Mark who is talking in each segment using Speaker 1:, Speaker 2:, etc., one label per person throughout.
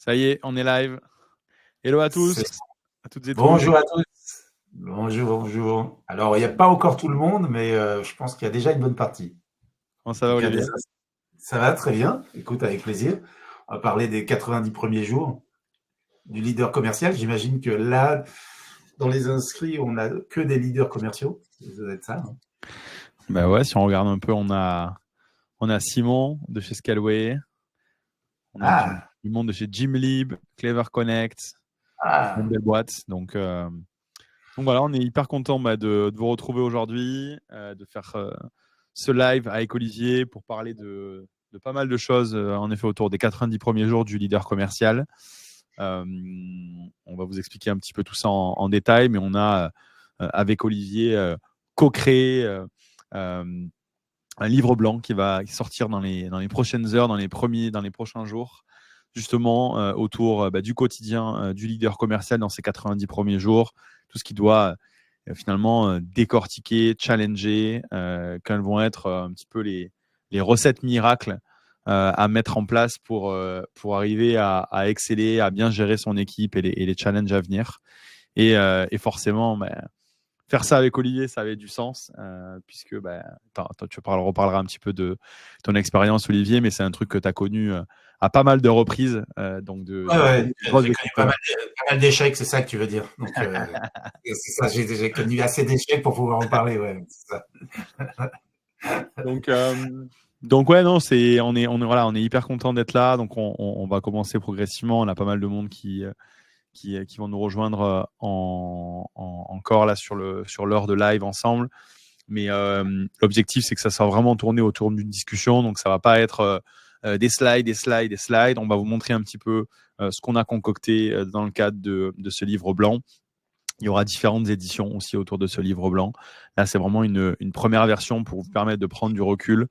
Speaker 1: Ça y est, on est live. Hello à tous,
Speaker 2: C'est-
Speaker 1: à toutes et tous.
Speaker 2: Bonjour à tous. Bonjour, bonjour. Alors, il n'y a pas encore tout le monde, mais je pense qu'il y a déjà une bonne partie.
Speaker 1: Comment
Speaker 2: En
Speaker 1: ça
Speaker 2: tout
Speaker 1: va,
Speaker 2: cas,
Speaker 1: Olivier?
Speaker 2: ça va très bien. Écoute, avec plaisir. On va parler des 90 premiers jours du leader commercial. J'imagine que là, dans les inscrits, on n'a que des leaders commerciaux. Ça doit être ça, hein.
Speaker 1: Bah ouais, si on regarde un peu, on a Simon de chez Scalway, on a du,
Speaker 2: Ah,
Speaker 1: du monde de chez Gymlib, Clever Connect, une
Speaker 2: ah,
Speaker 1: belle boîte. Donc voilà, on est hyper content de vous retrouver aujourd'hui, de faire ce live avec Olivier pour parler de pas mal de choses, en effet, autour des 90 premiers jours du leader commercial. Euh, on va vous expliquer un petit peu tout ça en détail, mais on a avec Olivier co-créé euh, un livre blanc qui va sortir dans les prochaines heures, dans les prochains jours, justement autour du quotidien du leader commercial dans ces 90 premiers jours, tout ce qui doit finalement décortiquer, challenger, quelles vont être un petit peu les recettes miracles à mettre en place pour arriver à exceller, à bien gérer son équipe et les challenges à venir. Et forcément, faire ça avec Olivier, ça avait du sens, puisque tu reparleras un petit peu de ton expérience, Olivier, mais c'est un truc que tu as connu à pas mal de reprises, donc de,
Speaker 2: ouais,
Speaker 1: de
Speaker 2: ouais.
Speaker 1: grosses
Speaker 2: J'ai connu
Speaker 1: équipes.
Speaker 2: pas mal d'échecs, c'est ça que tu veux dire. Donc, c'est ça, j'ai connu assez d'échecs pour pouvoir en parler. Ouais, c'est ça.
Speaker 1: Donc, euh, donc ouais, non, voilà, on est hyper content d'être là. Donc, on va commencer progressivement. On a pas mal de monde qui vont nous rejoindre encore là sur l'heure de live ensemble. Mais l'objectif, c'est que ça soit vraiment tourné autour d'une discussion. Donc, ça va pas être des slides, des slides, des slides. On va vous montrer un petit peu ce qu'on a concocté dans le cadre de ce livre blanc. Il y aura différentes éditions aussi autour de ce livre blanc. Là, c'est vraiment une première version pour vous permettre de prendre du recul,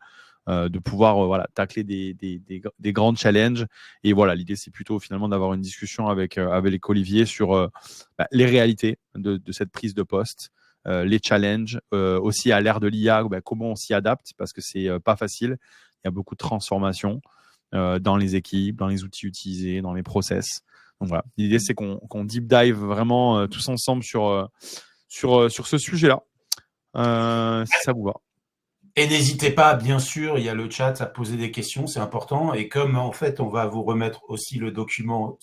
Speaker 1: de pouvoir voilà, tacler des grands challenges. Et voilà, l'idée, c'est plutôt finalement d'avoir une discussion avec Olivier sur les réalités de cette prise de poste, les challenges, aussi à l'ère de l'IA, comment on s'y adapte, parce que c'est pas facile. Il y a beaucoup de transformations dans les équipes, dans les outils utilisés, dans les process. Donc voilà, l'idée c'est qu'on deep dive vraiment tous ensemble sur ce sujet-là, si ça vous va.
Speaker 2: Et n'hésitez pas, bien sûr, il y a le chat à poser des questions, c'est important. Et comme en fait, on va vous remettre aussi le document,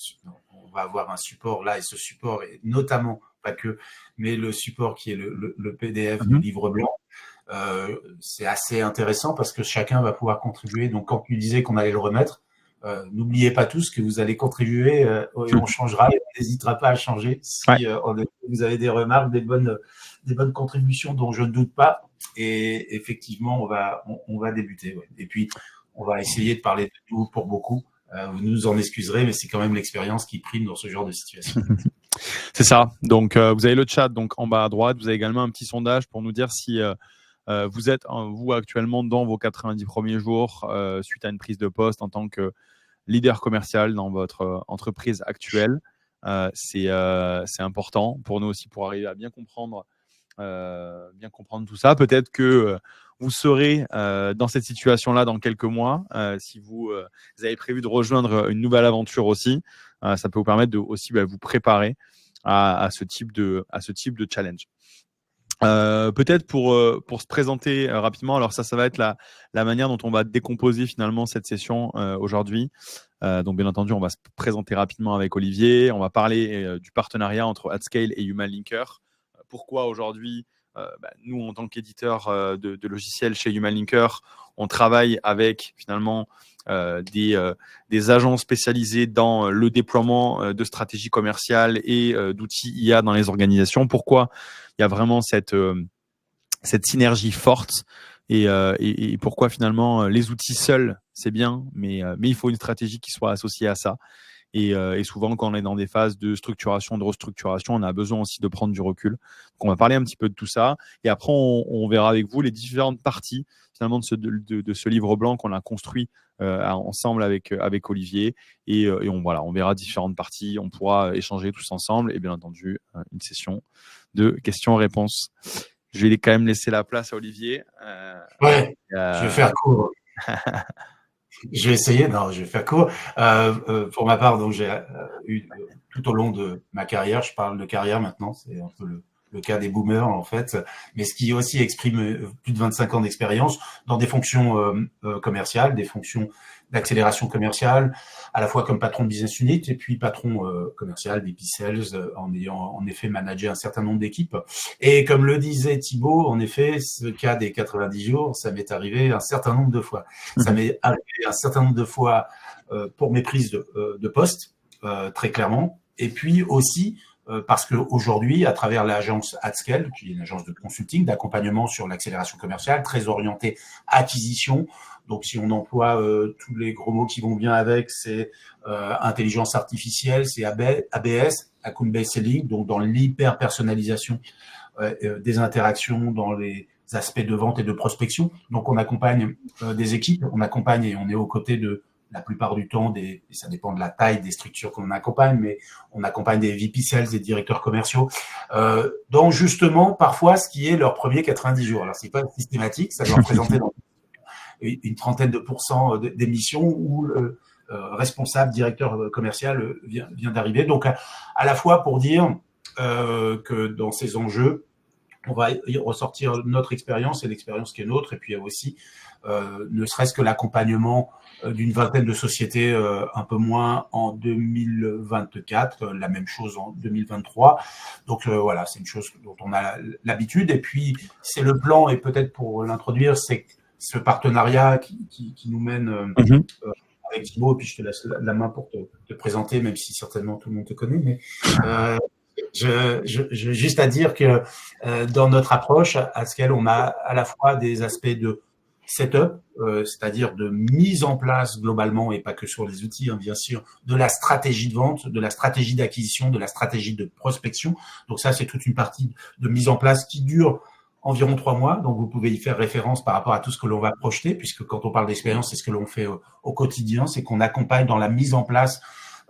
Speaker 2: on va avoir un support là, et ce support est notamment, pas que, mais le support qui est le PDF du
Speaker 1: Mhm.
Speaker 2: livre blanc, c'est assez intéressant parce que chacun va pouvoir contribuer. Donc, quand tu disais qu'on allait le remettre, n'oubliez pas tous que vous allez contribuer et on changera et on n'hésitera pas à changer
Speaker 1: Ouais,
Speaker 2: si vous avez des remarques, des bonnes contributions dont je ne doute pas. Et effectivement, on va débuter. Ouais. Et puis, on va essayer de parler de tout pour beaucoup. Vous nous en excuserez, mais c'est quand même l'expérience qui prime dans ce genre de situation.
Speaker 1: c'est ça. Donc vous avez le chat donc en bas à droite. Vous avez également un petit sondage pour nous dire si vous êtes vous actuellement dans vos 90 premiers jours suite à une prise de poste en tant que leader commercial dans votre entreprise actuelle. C'est important pour nous aussi pour arriver à bien comprendre tout ça. Peut-être que vous serez dans cette situation-là dans quelques mois. Si vous avez prévu de rejoindre une nouvelle aventure aussi, ça peut vous permettre de aussi vous préparer à ce type de challenge. Peut-être pour se présenter rapidement, alors ça va être la manière dont on va décomposer finalement cette session aujourd'hui. Donc bien entendu, on va se présenter rapidement avec Olivier, on va parler du partenariat entre AdScale et Human Linker. Pourquoi aujourd'hui, nous en tant qu'éditeur de logiciels chez Human Linker, on travaille avec finalement des agents spécialisés dans le déploiement de stratégies commerciales et d'outils IA dans les organisations. Pourquoi il y a vraiment cette synergie forte et pourquoi finalement les outils seuls, c'est bien, mais il faut une stratégie qui soit associée à ça. Et souvent, quand on est dans des phases de structuration, de restructuration, on a besoin aussi de prendre du recul. Donc, on va parler un petit peu de tout ça. Et après, on verra avec vous les différentes parties finalement de ce livre blanc qu'on a construit ensemble avec Olivier. Et on verra différentes parties. On pourra échanger tous ensemble. Et bien entendu, une session de questions-réponses. Je vais quand même laisser la place à Olivier.
Speaker 2: Ouais, je vais
Speaker 1: Euh,
Speaker 2: faire court. Je vais essayer, non, je vais faire court. Pour ma part, donc j'ai eu tout au long de ma carrière, je parle de carrière maintenant, c'est un peu le cas des boomers en fait, mais ce qui aussi exprime plus de 25 ans d'expérience dans des fonctions commerciales, des fonctions d'accélération commerciale, à la fois comme patron de business unit et puis patron commercial, VP Sales, en ayant en effet managé un certain nombre d'équipes. Et comme le disait Thibaut, en effet, ce cas des 90 jours, ça m'est arrivé un certain nombre de fois. Ça m'est arrivé un certain nombre de fois pour mes prises de poste, très clairement. Et puis aussi parce qu'aujourd'hui, à travers l'agence AdScale, qui est une agence de consulting, d'accompagnement sur l'accélération commerciale, très orientée acquisition. Donc, si on emploie tous les gros mots qui vont bien avec, c'est intelligence artificielle, c'est ABS, Account Based Selling, donc dans l'hyper-personnalisation des interactions, dans les aspects de vente et de prospection. Donc, on accompagne des équipes, on accompagne et on est aux côtés de la plupart du temps, ça dépend de la taille des structures qu'on accompagne, mais on accompagne des VP Sales, des directeurs commerciaux, dans justement parfois ce qui est leur premier 90 jours. Alors, c'est pas systématique, ça doit représenter dans une trentaine de pourcents d'émissions où le responsable, directeur commercial vient d'arriver. Donc, à la fois pour dire que dans ces enjeux, on va y ressortir notre expérience et l'expérience qui est nôtre. Et puis, il y a aussi, ne serait-ce que l'accompagnement d'une vingtaine de sociétés, un peu moins en 2024, la même chose en 2023. Donc, voilà, c'est une chose dont on a l'habitude. Et puis, c'est le plan, et peut-être pour l'introduire, c'est ce partenariat qui nous mène avec Thibaut. Et puis, je te laisse la main pour te présenter, même si certainement tout le monde te connaît. Mais je juste à dire que dans notre approche, à ce qu'elle, on a à la fois des aspects de setup, c'est-à-dire de mise en place globalement, et pas que sur les outils, hein, bien sûr, de la stratégie de vente, de la stratégie d'acquisition, de la stratégie de prospection. Donc ça, c'est toute une partie de mise en place qui dure environ 3 mois. Donc, vous pouvez y faire référence par rapport à tout ce que l'on va projeter, puisque quand on parle d'expérience, c'est ce que l'on fait au quotidien, c'est qu'on accompagne dans la mise en place.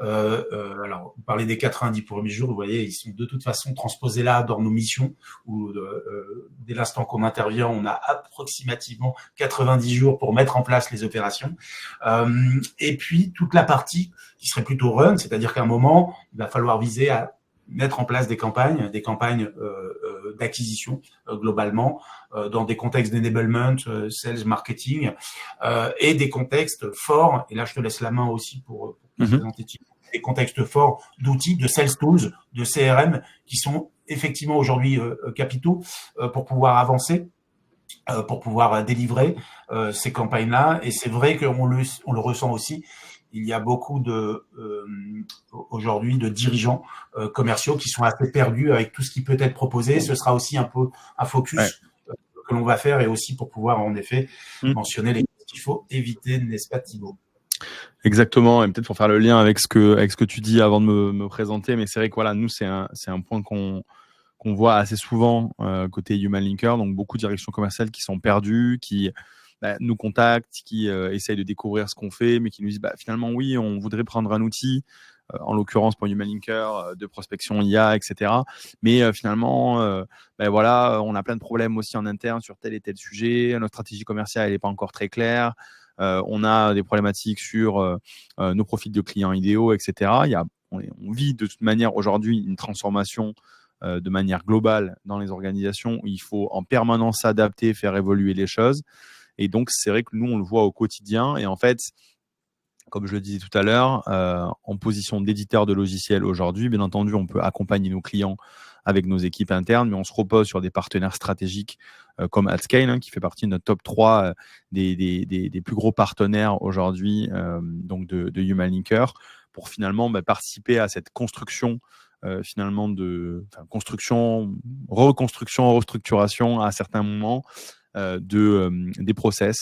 Speaker 2: Alors, vous parlez des 90 premiers jours, vous voyez, ils sont de toute façon transposés là dans nos missions, où dès l'instant qu'on intervient, on a approximativement 90 jours pour mettre en place les opérations. Et puis, toute la partie qui serait plutôt run, c'est-à-dire qu'à un moment, il va falloir viser à mettre en place des campagnes d'acquisition globalement, dans des contextes d'enablement, sales, marketing, et des contextes forts, et là je te laisse la main aussi pour présenter des contextes forts d'outils, de sales tools, de CRM, qui sont effectivement aujourd'hui capitaux pour pouvoir avancer, pour pouvoir délivrer ces campagnes-là. Et c'est vrai qu'on le ressent aussi. Il y a beaucoup aujourd'hui de dirigeants commerciaux qui sont assez perdus avec tout ce qui peut être proposé. Ce sera aussi un peu un focus que l'on va faire, et aussi pour pouvoir en effet mentionner les choses qu'il faut éviter, n'est-ce pas Thibaut?
Speaker 1: Exactement, et peut-être pour faire le lien avec ce que tu dis avant de me présenter, mais c'est vrai que voilà, nous c'est un point qu'on voit assez souvent côté Human Linker, donc beaucoup de directions commerciales qui sont perdues, qui nous contactent, qui essayent de découvrir ce qu'on fait, mais qui nous disent finalement oui, on voudrait prendre un outil, en l'occurrence pour Human Linker, de prospection IA, etc. Mais finalement, voilà, on a plein de problèmes aussi en interne sur tel et tel sujet, notre stratégie commerciale n'est pas encore très claire, on a des problématiques sur nos profils de clients idéaux, etc. On vit de toute manière aujourd'hui une transformation de manière globale dans les organisations où il faut en permanence s'adapter, faire évoluer les choses. Et donc, c'est vrai que nous, on le voit au quotidien. Et en fait, comme je le disais tout à l'heure, en position d'éditeur de logiciels aujourd'hui, bien entendu, on peut accompagner nos clients avec nos équipes internes, mais on se repose sur des partenaires stratégiques comme AdScale, qui fait partie de notre top 3 des plus gros partenaires aujourd'hui donc de Human Linker, pour finalement participer à cette construction finalement construction, reconstruction, restructuration à certains moments des process,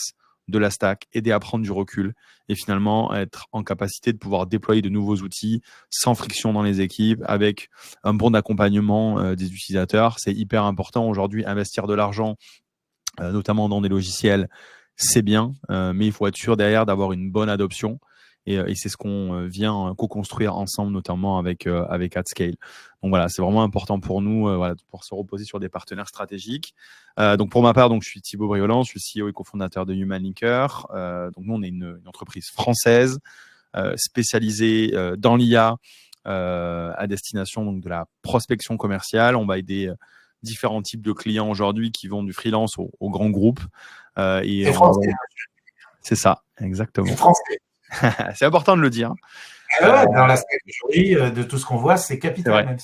Speaker 1: de la stack, aider à prendre du recul et finalement être en capacité de pouvoir déployer de nouveaux outils sans friction dans les équipes, avec un bon accompagnement des utilisateurs. C'est hyper important aujourd'hui. Investir de l'argent, notamment dans des logiciels, c'est bien, mais il faut être sûr derrière d'avoir une bonne adoption. et c'est ce qu'on vient co-construire ensemble, notamment avec AdScale. Donc voilà, c'est vraiment important pour nous de pouvoir se reposer sur des partenaires stratégiques. Donc pour ma part, je suis Thibaut Briolant, je suis CEO et cofondateur de Human Linker. Donc nous, on est une entreprise française spécialisée dans l'IA à destination donc de la prospection commerciale. On va aider différents types de clients aujourd'hui qui vont du freelance aux grands groupes.
Speaker 2: Et français.
Speaker 1: C'est ça, exactement.
Speaker 2: Et français.
Speaker 1: C'est important de le dire.
Speaker 2: Dans la stratégie de tout ce qu'on voit, c'est capital même.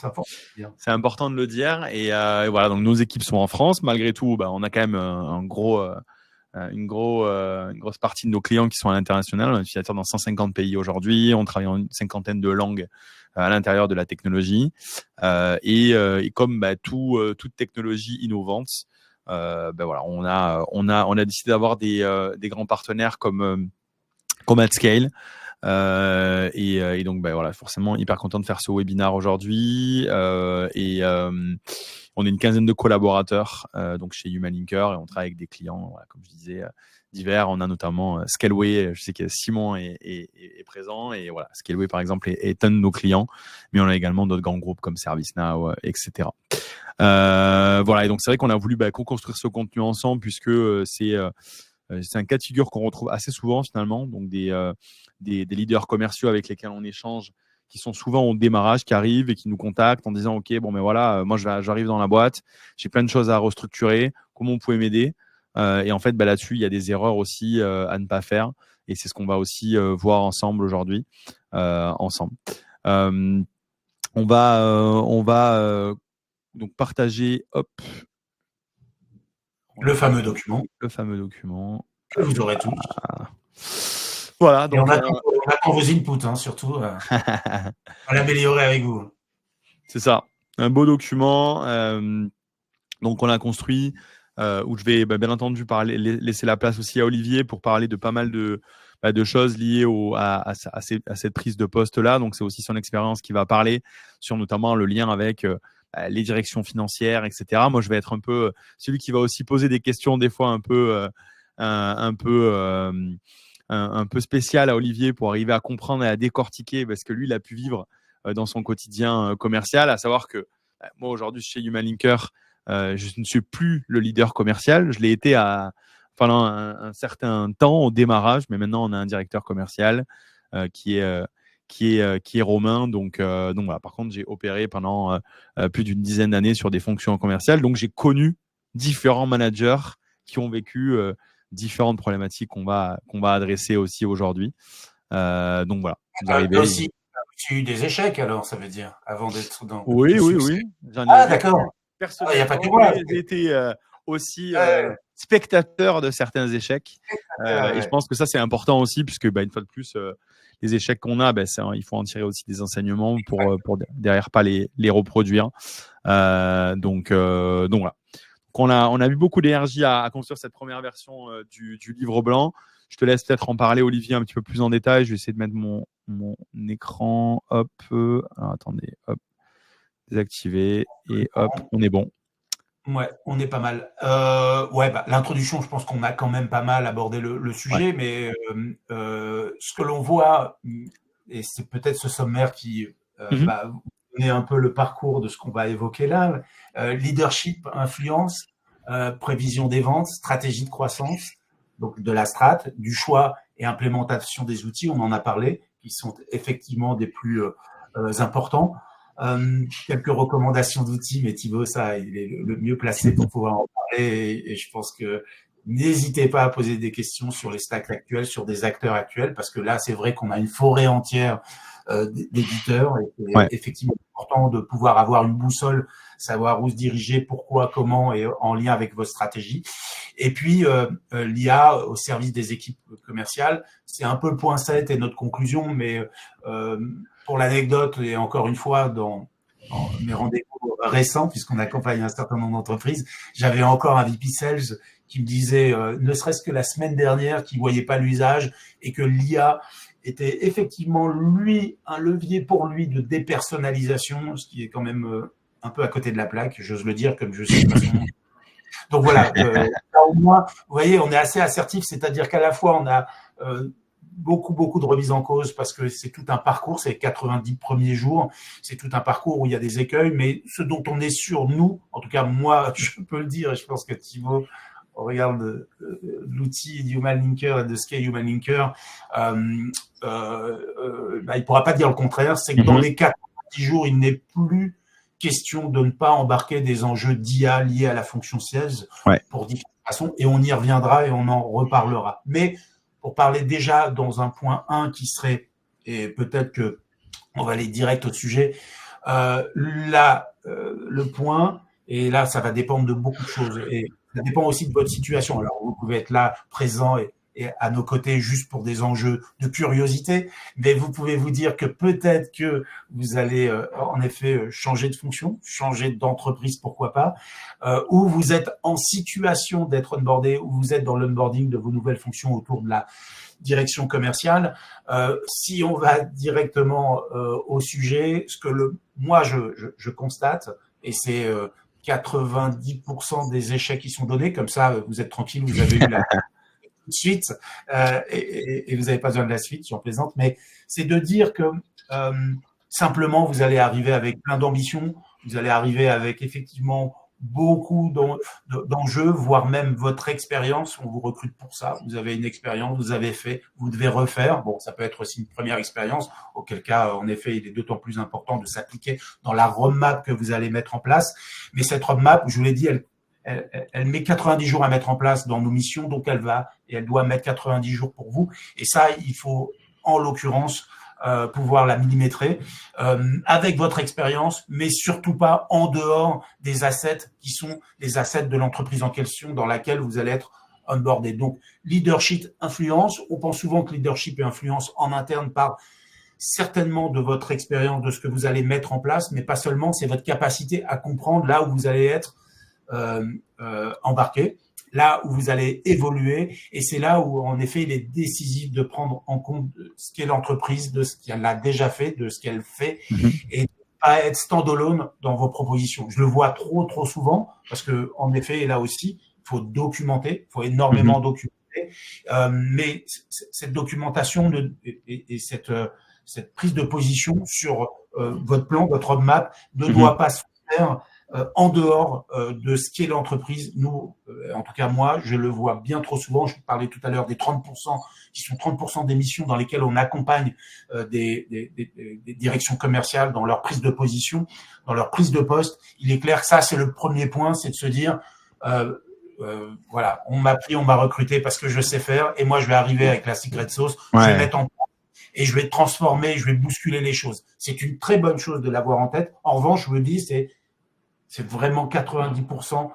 Speaker 1: C'est important de le dire. Et voilà, donc nos équipes sont en France. Malgré tout, on a quand même une grosse partie de nos clients qui sont à l'international. On est utilisateur dans 150 pays aujourd'hui. On travaille en une cinquantaine de langues à l'intérieur de la technologie. Et comme toute technologie innovante, voilà, on a décidé d'avoir des grands partenaires comme AdScale. Et donc voilà, forcément hyper content de faire ce webinaire aujourd'hui. On est une quinzaine de collaborateurs donc chez Human Linker, et on travaille avec des clients, comme je disais, divers. On a notamment Scaleway. Je sais que Simon est présent, et voilà, Scaleway par exemple est un de nos clients, mais on a également d'autres grands groupes comme ServiceNow, etc. Voilà, et donc c'est vrai qu'on a voulu co-construire ce contenu ensemble, puisque c'est un cas de figure qu'on retrouve assez souvent finalement, donc des leaders commerciaux avec lesquels on échange, qui sont souvent au démarrage, qui arrivent et qui nous contactent en disant ok, bon mais voilà, moi j'arrive dans la boîte, j'ai plein de choses à restructurer, comment vous pouvez m'aider? Et en fait là-dessus il y a des erreurs aussi à ne pas faire, et c'est ce qu'on va aussi voir ensemble aujourd'hui ensemble. On va donc partager
Speaker 2: le fameux document que vous aurez tous.
Speaker 1: Voilà,
Speaker 2: donc on attend vos inputs, surtout. On va l'améliorer avec vous.
Speaker 1: C'est ça, un beau document. Donc on l'a construit, où je vais bien entendu laisser la place aussi à Olivier pour parler de pas mal de choses liées à cette prise de poste-là. Donc c'est aussi son expérience qui va parler sur notamment le lien avec les directions financières, etc. Moi, je vais être un peu celui qui va aussi poser des questions des fois un peu spéciales à Olivier, pour arriver à comprendre et à décortiquer ce que lui, il a pu vivre dans son quotidien commercial. À savoir que moi, aujourd'hui, chez Human Linker, je ne suis plus le leader commercial. Je l'ai été pendant un certain temps au démarrage, mais maintenant, on a un directeur commercial qui est Romain. Donc voilà. Par contre, j'ai opéré pendant plus d'une dizaine d'années sur des fonctions commerciales. Donc, j'ai connu différents managers qui ont vécu différentes problématiques qu'on va adresser aussi aujourd'hui. Donc voilà.
Speaker 2: Vous avez aussi eu des échecs, alors, ça veut dire, avant d'être dans.
Speaker 1: Oui.
Speaker 2: D'accord.
Speaker 1: Personnellement, il n'y a pas que moi. J'ai été aussi spectateur de certains échecs. Et je pense que ça, c'est important aussi, puisque une fois de plus, les échecs qu'on a, il faut en tirer aussi des enseignements pour derrière pas les reproduire. Donc voilà. Donc on a eu beaucoup d'énergie à construire cette première version du livre blanc. Je te laisse peut-être en parler, Olivier, un petit peu plus en détail. Je vais essayer de mettre mon écran. Hop. Alors, attendez. Hop. Désactiver. Et hop, on est bon.
Speaker 2: Ouais, on est pas mal. L'introduction, je pense qu'on a quand même pas mal abordé le sujet, mais ce que l'on voit, et c'est peut-être ce sommaire qui donner un peu le parcours de ce qu'on va évoquer là. Leadership, influence, prévision des ventes, stratégie de croissance, donc de la strat, du choix et implémentation des outils, on en a parlé, qui sont effectivement des plus importants. Quelques recommandations d'outils, mais Thibaut, ça, il est le mieux placé pour pouvoir en parler, et je pense que n'hésitez pas à poser des questions sur les stacks actuels, sur des acteurs actuels, parce que là, c'est vrai qu'on a une forêt entière d'éditeurs, et c'est effectivement important de pouvoir avoir une boussole, savoir où se diriger, pourquoi, comment, et en lien avec votre stratégie. Et puis, l'IA au service des équipes commerciales, c'est un peu le point 7 et notre conclusion, mais pour l'anecdote, et encore une fois, dans mes rendez-vous récents, puisqu'on accompagne un certain nombre d'entreprises, j'avais encore un VP Sales qui me disait, ne serait-ce que la semaine dernière, qu'il ne voyait pas l'usage, et que l'IA était effectivement, lui, un levier pour lui de dépersonnalisation, ce qui est quand même un peu à côté de la plaque, j'ose le dire, comme je sais pas son nom. Donc voilà, là, au moins, vous voyez, on est assez assertif, c'est-à-dire qu'à la fois, on a beaucoup de remises en cause parce que c'est tout un parcours, c'est les 90 premiers jours, c'est tout un parcours où il y a des écueils, mais ce dont on est sûr, nous, en tout cas moi, je peux le dire, et je pense que Thibaut regarde l'outil Human Linker et de Scale Human Linker, il pourra pas dire le contraire, c'est que dans les 90 jours, il n'est plus question de ne pas embarquer des enjeux d'IA liés à la fonction sales pour différentes façons, et on y reviendra et on en reparlera. Mais pour parler déjà dans un point 1 qui serait, et peut-être que on va aller direct au sujet, le point, et là ça va dépendre de beaucoup de choses, et ça dépend aussi de votre situation. Alors vous pouvez être là présent et à nos côtés juste pour des enjeux de curiosité, mais vous pouvez vous dire que peut-être que vous allez en effet changer de fonction, changer d'entreprise, pourquoi pas, ou vous êtes en situation d'être onboardé, ou vous êtes dans l'onboarding de vos nouvelles fonctions autour de la direction commerciale. Si on va directement au sujet, ce que moi je constate, et c'est 90% des échecs qui sont donnés, comme ça vous êtes tranquille, vous avez eu la suite et vous n'avez pas besoin de la suite, j'en plaisante, mais c'est de dire que simplement vous allez arriver avec plein d'ambition, vous allez arriver avec effectivement beaucoup d'enjeux, voire même votre expérience, on vous recrute pour ça, vous avez une expérience, vous avez fait, vous devez refaire, bon ça peut être aussi une première expérience, auquel cas en effet il est d'autant plus important de s'appliquer dans la roadmap que vous allez mettre en place, mais cette roadmap, je vous l'ai dit, elle met 90 jours à mettre en place dans nos missions, donc elle doit mettre 90 jours pour vous. Et ça, il faut, en l'occurrence, pouvoir la millimétrer avec votre expérience, mais surtout pas en dehors des assets qui sont les assets de l'entreprise en question dans laquelle vous allez être onboardé. Donc, leadership, influence. On pense souvent que leadership et influence en interne parlent certainement de votre expérience, de ce que vous allez mettre en place, mais pas seulement, c'est votre capacité à comprendre là où vous allez être embarqué, là où vous allez évoluer, et c'est là où en effet il est décisif de prendre en compte ce qu'est l'entreprise, de ce qu'elle a déjà fait, de ce qu'elle fait, et de pas être standalone dans vos propositions. Je le vois trop souvent parce que en effet là aussi il faut documenter, il faut énormément documenter, mais cette documentation et cette prise de position sur votre plan, votre roadmap ne doit pas se faire en dehors de ce qu'est l'entreprise. Nous, en tout cas moi, je le vois bien trop souvent. Je vous parlais tout à l'heure des 30%, qui sont 30% des missions dans lesquelles on accompagne des directions commerciales dans leur prise de position, dans leur prise de poste. Il est clair que ça, c'est le premier point, c'est de se dire voilà, on m'a pris, on m'a recruté parce que je sais faire, et moi je vais arriver avec la secret sauce, je vais mettre en place et je vais transformer, je vais bousculer les choses. C'est une très bonne chose de l'avoir en tête. En revanche, je vous le dis, c'est vraiment 90%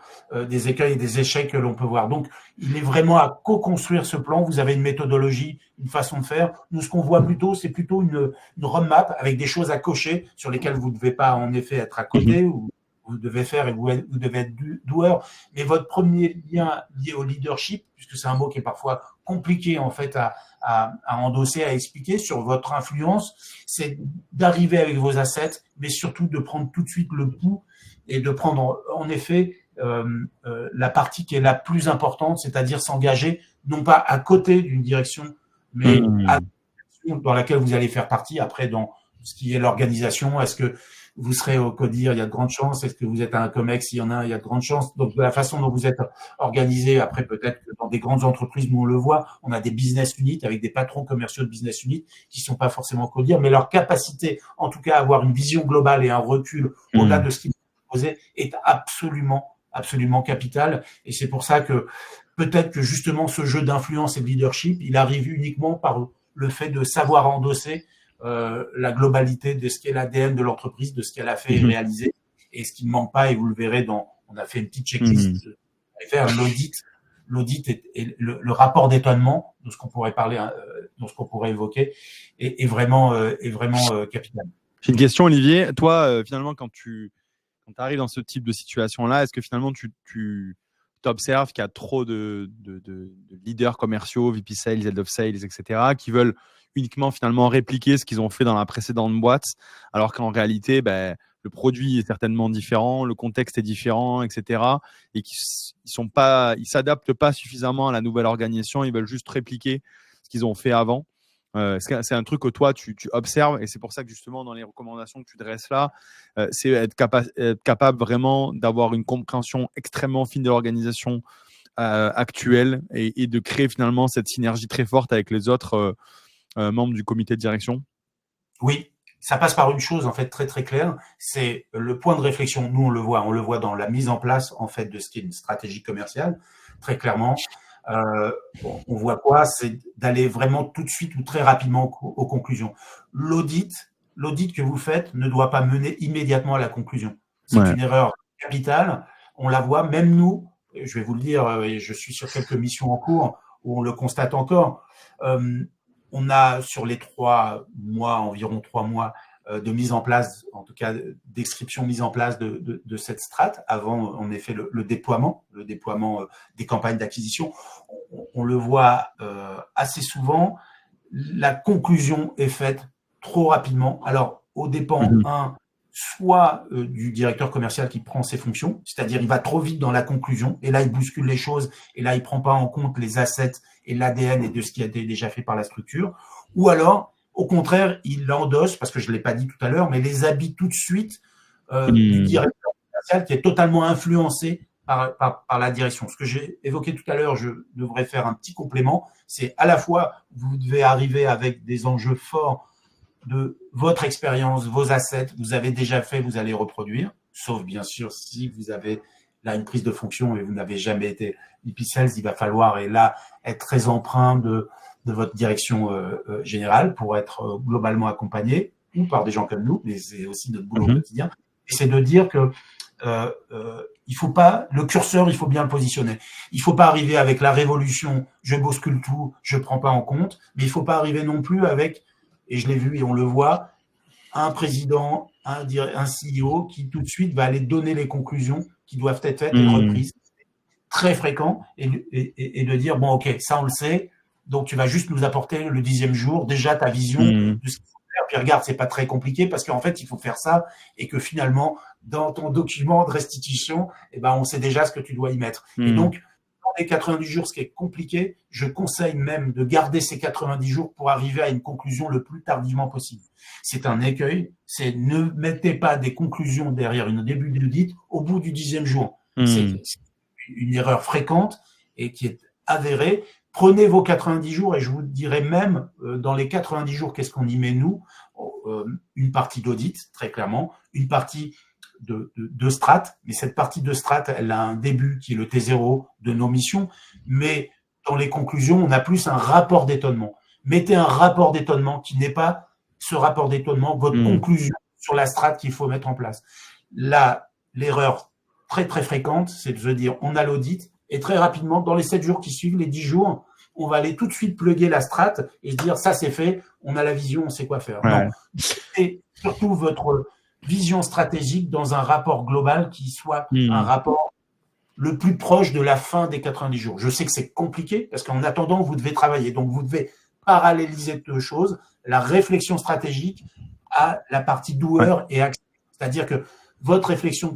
Speaker 2: des écueils et des échecs que l'on peut voir. Donc, il est vraiment à co-construire ce plan. Vous avez une méthodologie, une façon de faire. Nous, ce qu'on voit plutôt, c'est plutôt une roadmap avec des choses à cocher sur lesquelles vous ne devez pas, en effet, être à côté ou vous devez faire et vous devez être doueur. Mais votre premier lien lié au leadership, puisque c'est un mot qui est parfois compliqué, en fait, à endosser, à expliquer sur votre influence, c'est d'arriver avec vos assets, mais surtout de prendre tout de suite le pouls et de prendre en effet la partie qui est la plus importante, c'est-à-dire s'engager non pas à côté d'une direction, mais à la direction dans laquelle vous allez faire partie. Après, dans ce qui est l'organisation, est-ce que vous serez au CODIR, il y a de grandes chances. Est-ce que vous êtes un COMEX, il y en a, il y a de grandes chances. Donc, de la façon dont vous êtes organisé, après, peut-être que dans des grandes entreprises, nous, on le voit, on a des business units avec des patrons commerciaux de business units qui sont pas forcément CODIR, mais leur capacité, en tout cas, à avoir une vision globale et un recul au-delà de ce qu'ils proposent est absolument capital. Et c'est pour ça que peut-être que justement, ce jeu d'influence et de leadership, il arrive uniquement par le fait de savoir endosser la globalité de ce qu'est l'ADN de l'entreprise, de ce qu'elle a fait et réalisé, et ce qui ne manque pas, et vous le verrez on a fait une petite checklist, faire l'audit et le rapport d'étonnement de ce qu'on pourrait parler, de ce qu'on pourrait évoquer, est vraiment capital.
Speaker 1: J'ai une question, Olivier. Toi, finalement, quand tu arrives dans ce type de situation-là, est-ce que finalement tu observes qu'il y a trop de leaders commerciaux, VP Sales, Head of Sales, etc., qui veulent uniquement finalement répliquer ce qu'ils ont fait dans la précédente boîte, alors qu'en réalité, le produit est certainement différent, le contexte est différent, etc., et qu'ils s'adaptent pas suffisamment à la nouvelle organisation, ils veulent juste répliquer ce qu'ils ont fait avant. C'est un truc que toi, tu observes, et c'est pour ça que justement, dans les recommandations que tu dresses là, c'est être capable vraiment d'avoir une compréhension extrêmement fine de l'organisation actuelle et de créer finalement cette synergie très forte avec les autres membres du comité de direction.
Speaker 2: Oui, ça passe par une chose en fait très très claire, c'est le point de réflexion. Nous on le voit dans la mise en place en fait de ce qui est une stratégie commerciale, très clairement. On voit quoi? C'est d'aller vraiment tout de suite ou très rapidement aux conclusions. L'audit que vous faites ne doit pas mener immédiatement à la conclusion. C'est une erreur capitale. On la voit, même nous, je vais vous le dire, et je suis sur quelques missions en cours où on le constate encore. On a sur les 3 mois, environ 3 mois de mise en place, en tout cas description mise en place de cette strate, avant en effet le déploiement des campagnes d'acquisition. On le voit assez souvent, la conclusion est faite trop rapidement. Alors, au dépend, soit du directeur commercial qui prend ses fonctions, c'est-à-dire il va trop vite dans la conclusion, et là il bouscule les choses, et là il prend pas en compte les assets et l'ADN et de ce qui a été déjà fait par la structure, ou alors, au contraire, il endosse, parce que je ne l'ai pas dit tout à l'heure, mais les habits tout de suite du directeur commercial qui est totalement influencé par la direction. Ce que j'ai évoqué tout à l'heure, je devrais faire un petit complément, c'est à la fois, vous devez arriver avec des enjeux forts de votre expérience, vos assets, vous avez déjà fait, vous allez reproduire, sauf bien sûr si vous avez là une prise de fonction et vous n'avez jamais été VP Sales, il va falloir et là être très empreint de votre direction générale pour être globalement accompagné ou par des gens comme nous, mais c'est aussi notre boulot au quotidien. Et c'est de dire que il faut pas, le curseur, il faut bien le positionner. Il faut pas arriver avec la révolution, je bouscule tout, je prends pas en compte, mais il faut pas arriver non plus avec, et je l'ai vu et on le voit, un président, un CEO qui tout de suite va aller donner les conclusions qui doivent être faites et reprises. Très fréquent, et de dire, bon, ok, ça on le sait, donc tu vas juste nous apporter le 10e jour déjà ta vision de ce qu'il faut faire. Puis regarde, c'est pas très compliqué parce qu'en fait, il faut faire ça et que finalement, dans ton document de restitution, eh ben, on sait déjà ce que tu dois y mettre. Et donc, dans les 90 jours, ce qui est compliqué, je conseille même de garder ces 90 jours pour arriver à une conclusion le plus tardivement possible. C'est un écueil, c'est ne mettez pas des conclusions derrière une début d'audit au bout du 10e jour. C'est une erreur fréquente et qui est avérée. Prenez vos 90 jours et je vous dirais même, dans les 90 jours, qu'est-ce qu'on y met nous? Une partie d'audit, très clairement, une partie de strat, mais cette partie de strat, elle a un début qui est le T0 de nos missions, mais dans les conclusions, on a plus un rapport d'étonnement. Mettez un rapport d'étonnement qui n'est pas ce rapport d'étonnement, votre conclusion sur la strat qu'il faut mettre en place. Là, l'erreur très très fréquente, c'est de se dire on a l'audit et très rapidement, dans les 7 jours qui suivent, les 10 jours, on va aller tout de suite plugger la strat et se dire ça c'est fait, on a la vision, on sait quoi faire. Non, c'est surtout votre vision stratégique dans un rapport global qui soit un rapport le plus proche de la fin des 90 jours. Je sais que c'est compliqué parce qu'en attendant, vous devez travailler. Donc, vous devez paralléliser deux choses, la réflexion stratégique à la partie doueur et action. C'est-à-dire que votre réflexion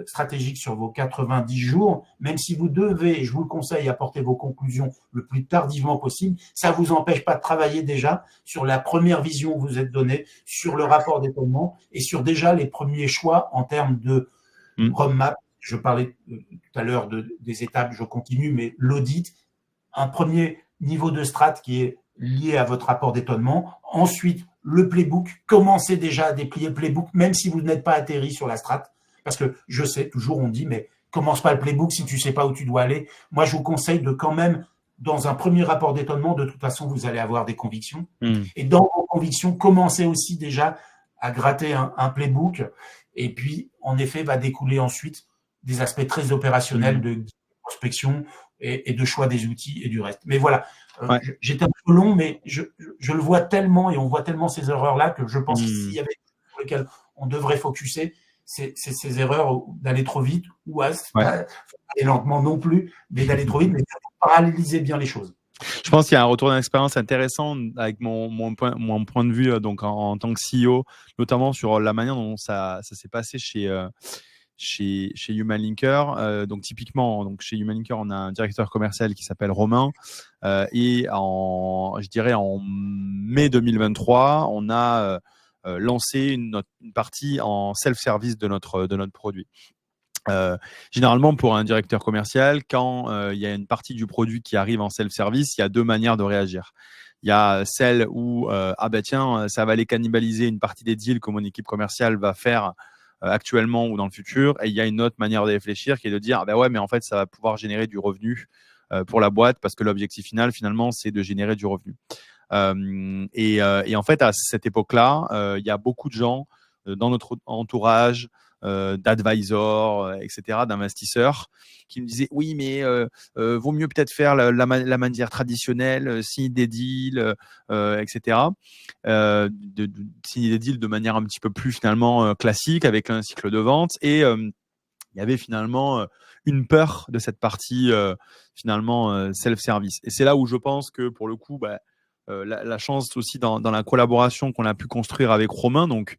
Speaker 2: stratégique sur vos 90 jours, même si vous devez, et je vous le conseille, apporter vos conclusions le plus tardivement possible, ça ne vous empêche pas de travailler déjà sur la première vision que vous êtes donnée, sur le rapport d'étonnement et sur déjà les premiers choix en termes de roadmap. Je parlais tout à l'heure des étapes, je continue, mais l'audit, un premier niveau de strat qui est lié à votre rapport d'étonnement. Ensuite, le playbook, commencez déjà à déplier le playbook, même si vous n'êtes pas atterri sur la strat. Parce que je sais, toujours on dit, mais commence pas le playbook si tu sais pas où tu dois aller. Moi, je vous conseille de quand même, dans un premier rapport d'étonnement, de toute façon, vous allez avoir des convictions. Et dans vos convictions, commencez aussi déjà à gratter un playbook. Et puis, en effet, va découler ensuite des aspects très opérationnels de prospection et de choix des outils et du reste. Mais voilà, j'étais un peu long, mais je le vois tellement et on voit tellement ces erreurs-là que je pense qu'il y avait des choses sur lesquelles on devrait focuser, c'est ces erreurs d'aller trop vite ou pas aller lentement non plus, mais d'aller trop vite, mais paralléliser bien les choses.
Speaker 1: Je pense qu'il y a un retour d'expérience intéressant avec mon point de vue donc en tant que CEO, notamment sur la manière dont ça s'est passé chez Human Linker. Donc typiquement, chez Human Linker, on a un directeur commercial qui s'appelle Romain et je dirais en mai 2023, on a lancé une partie en self-service de notre produit. Généralement, pour un directeur commercial, quand il y a une partie du produit qui arrive en self-service, il y a deux manières de réagir. Il y a celle où tiens, ça va aller cannibaliser une partie des deals que mon équipe commerciale va faire actuellement ou dans le futur. Et il y a une autre manière de réfléchir qui est de dire ouais, mais en fait, ça va pouvoir générer du revenu pour la boîte parce que l'objectif final, finalement, c'est de générer du revenu. Et en fait, à cette époque-là, il y a beaucoup de gens dans notre entourage, d'advisors, etc., d'investisseurs, qui me disaient oui, mais vaut mieux peut-être faire la manière traditionnelle, signer des deals, etc. Signer des deals de manière un petit peu plus finalement classique avec un cycle de vente. Et il y avait finalement une peur de cette partie finalement self-service. Et c'est là où je pense que pour le coup, la chance aussi dans la collaboration qu'on a pu construire avec Romain, donc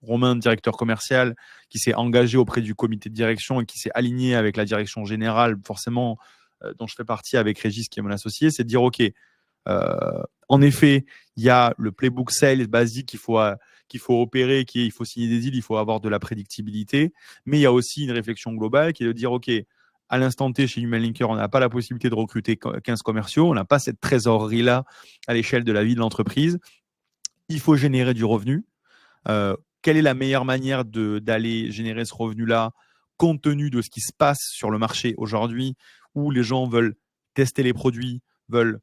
Speaker 1: Romain, directeur commercial, qui s'est engagé auprès du comité de direction et qui s'est aligné avec la direction générale, forcément, dont je fais partie avec Régis, qui est mon associé, c'est de dire, OK, en effet, il y a le playbook sales basique qu'il faut opérer, il faut signer des deals, il faut avoir de la prédictibilité, mais il y a aussi une réflexion globale qui est de dire, OK, à l'instant T, chez Human Linker, on n'a pas la possibilité de recruter 15 commerciaux, on n'a pas cette trésorerie-là à l'échelle de la vie de l'entreprise. Il faut générer du revenu. Quelle est la meilleure manière d'aller générer ce revenu-là compte tenu de ce qui se passe sur le marché aujourd'hui où les gens veulent tester les produits, veulent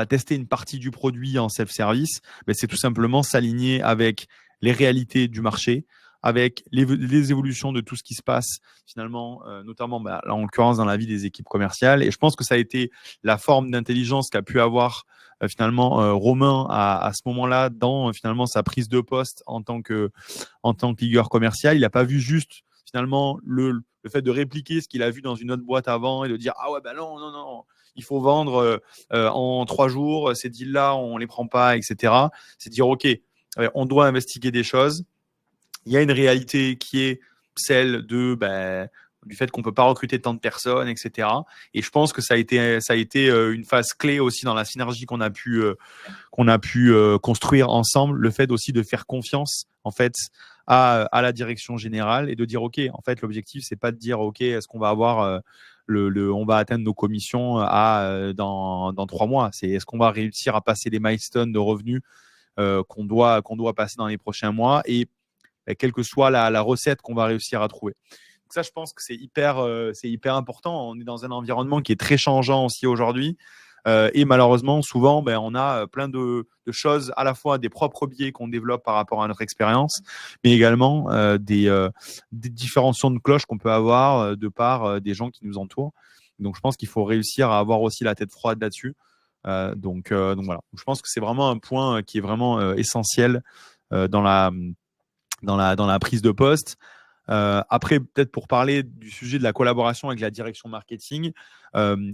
Speaker 1: tester une partie du produit en self-service, c'est tout simplement s'aligner avec les réalités du marché, avec les évolutions de tout ce qui se passe finalement, notamment en l'occurrence dans la vie des équipes commerciales. Et je pense que ça a été la forme d'intelligence qu'a pu avoir finalement Romain à ce moment-là dans finalement sa prise de poste en tant que leader commercial. Il n'a pas vu juste finalement le fait de répliquer ce qu'il a vu dans une autre boîte avant et de dire ah ouais non, il faut vendre en 3 jours, ces deals-là on les prend pas, etc. C'est dire ok, on doit investiguer des choses. Il y a une réalité qui est celle du fait qu'on peut pas recruter tant de personnes, etc. Et je pense que ça a été une phase clé aussi dans la synergie qu'on a pu construire ensemble, le fait aussi de faire confiance en fait à la direction générale et de dire ok, en fait l'objectif c'est pas de dire ok, est-ce qu'on va avoir on va atteindre nos commissions dans 3 mois, c'est est-ce qu'on va réussir à passer les milestones de revenus qu'on doit passer dans les prochains mois et quelle que soit la recette qu'on va réussir à trouver. Donc ça, je pense que c'est hyper important. On est dans un environnement qui est très changeant aussi aujourd'hui. Et malheureusement, souvent, on a plein de choses, à la fois des propres biais qu'on développe par rapport à notre expérience, mais également des différents sons de cloche qu'on peut avoir de part des gens qui nous entourent. Donc, je pense qu'il faut réussir à avoir aussi la tête froide là-dessus. Donc voilà. Je pense que c'est vraiment un point qui est vraiment essentiel dans la prise de poste. Après, peut-être pour parler du sujet de la collaboration avec la direction marketing,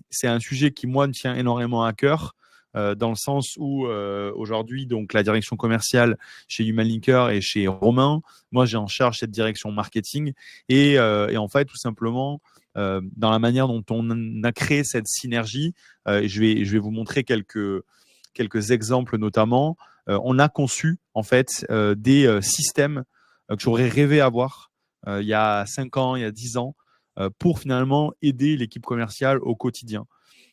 Speaker 1: c'est un sujet qui, moi, me tient énormément à cœur, dans le sens où aujourd'hui, donc la direction commerciale chez Human Linker et chez Romain, moi, j'ai en charge cette direction marketing. Et en fait, tout simplement, dans la manière dont on a créé cette synergie, je vais vous montrer quelques exemples notamment. On a conçu en fait des systèmes que j'aurais rêvé avoir il y a 5 ans, il y a 10 ans, pour finalement aider l'équipe commerciale au quotidien.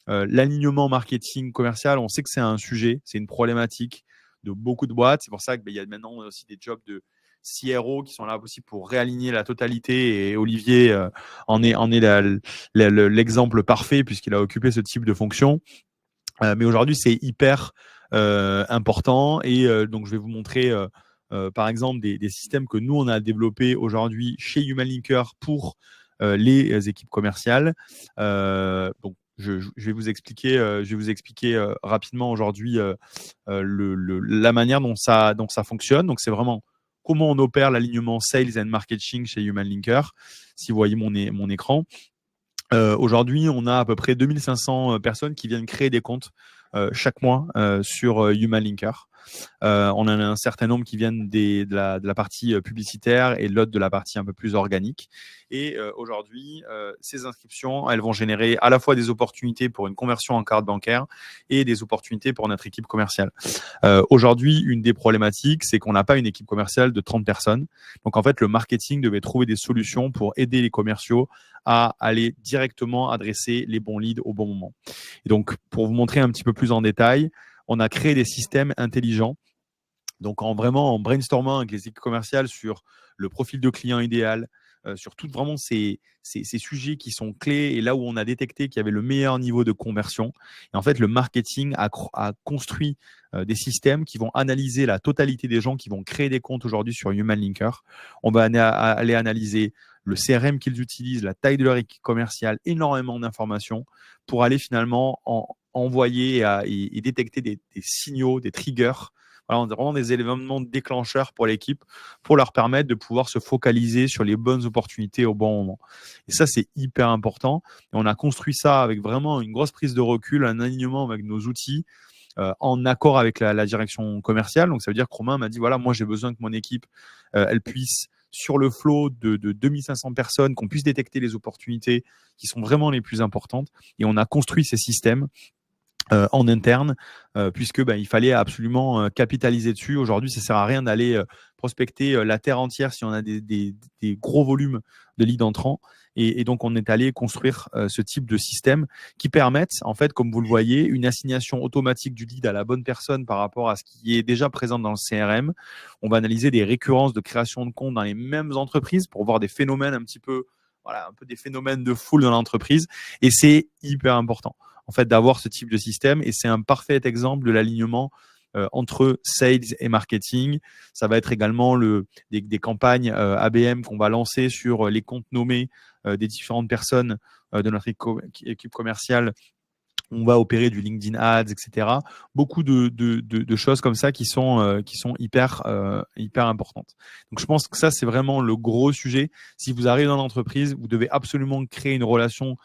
Speaker 1: L'alignement marketing commercial, on sait que c'est un sujet, c'est une problématique de beaucoup de boîtes. C'est pour ça qu'il y a maintenant aussi des jobs de CRO qui sont là aussi pour réaligner la totalité. Et Olivier en est l'exemple parfait puisqu'il a occupé ce type de fonction. Mais aujourd'hui, c'est hyper important. Et donc, je vais vous montrer par exemple des systèmes que nous on a développés aujourd'hui chez Human Linker pour les équipes commerciales. Donc je vais vous expliquer rapidement aujourd'hui la manière dont ça fonctionne. Donc c'est vraiment comment on opère l'alignement sales and marketing chez Human Linker. Si vous voyez mon écran. Aujourd'hui, on a à peu près 2500 personnes qui viennent créer des comptes chaque mois sur Human Linker. On en a un certain nombre qui viennent de la partie publicitaire et l'autre de la partie un peu plus organique. Et aujourd'hui, ces inscriptions, elles vont générer à la fois des opportunités pour une conversion en carte bancaire et des opportunités pour notre équipe commerciale. Aujourd'hui, une des problématiques, c'est qu'on n'a pas une équipe commerciale de 30 personnes. Donc, en fait, le marketing devait trouver des solutions pour aider les commerciaux à aller directement adresser les bons leads au bon moment. Et donc, pour vous montrer un petit peu plus en détail, on a créé des systèmes intelligents. Donc, en brainstormant avec les équipes commerciales sur le profil de client idéal, sur tout vraiment ces sujets qui sont clés et là où on a détecté qu'il y avait le meilleur niveau de conversion. Et en fait, le marketing a construit des systèmes qui vont analyser la totalité des gens qui vont créer des comptes aujourd'hui sur Human Linker. On va aller analyser le CRM qu'ils utilisent, la taille de leur équipe commerciale, énormément d'informations pour aller finalement envoyer et détecter des signaux, des triggers. Voilà, on a vraiment des éléments déclencheurs pour l'équipe pour leur permettre de pouvoir se focaliser sur les bonnes opportunités au bon moment. Et ça, c'est hyper important. Et on a construit ça avec vraiment une grosse prise de recul, un alignement avec nos outils en accord avec la direction commerciale. Donc, ça veut dire que Romain m'a dit, voilà, moi, j'ai besoin que mon équipe, elle puisse, sur le flot de 2500 personnes, qu'on puisse détecter les opportunités qui sont vraiment les plus importantes. Et on a construit ces systèmes en interne, puisque il fallait absolument capitaliser dessus. Aujourd'hui, ça sert à rien d'aller prospecter la terre entière si on a des gros volumes de leads entrants. Et donc, on est allé construire ce type de système qui permettent, en fait, comme vous le voyez, une assignation automatique du lead à la bonne personne par rapport à ce qui est déjà présent dans le CRM. On va analyser des récurrences de création de comptes dans les mêmes entreprises pour voir des phénomènes un peu des phénomènes de foule dans l'entreprise. Et c'est hyper important, en fait, d'avoir ce type de système. Et c'est un parfait exemple de l'alignement entre sales et marketing. Ça va être également des campagnes ABM qu'on va lancer sur les comptes nommés des différentes personnes de notre équipe commerciale. On va opérer du LinkedIn Ads, etc. Beaucoup de choses comme ça qui sont hyper importantes. Donc, je pense que ça, c'est vraiment le gros sujet. Si vous arrivez dans l'entreprise, vous devez absolument créer une relation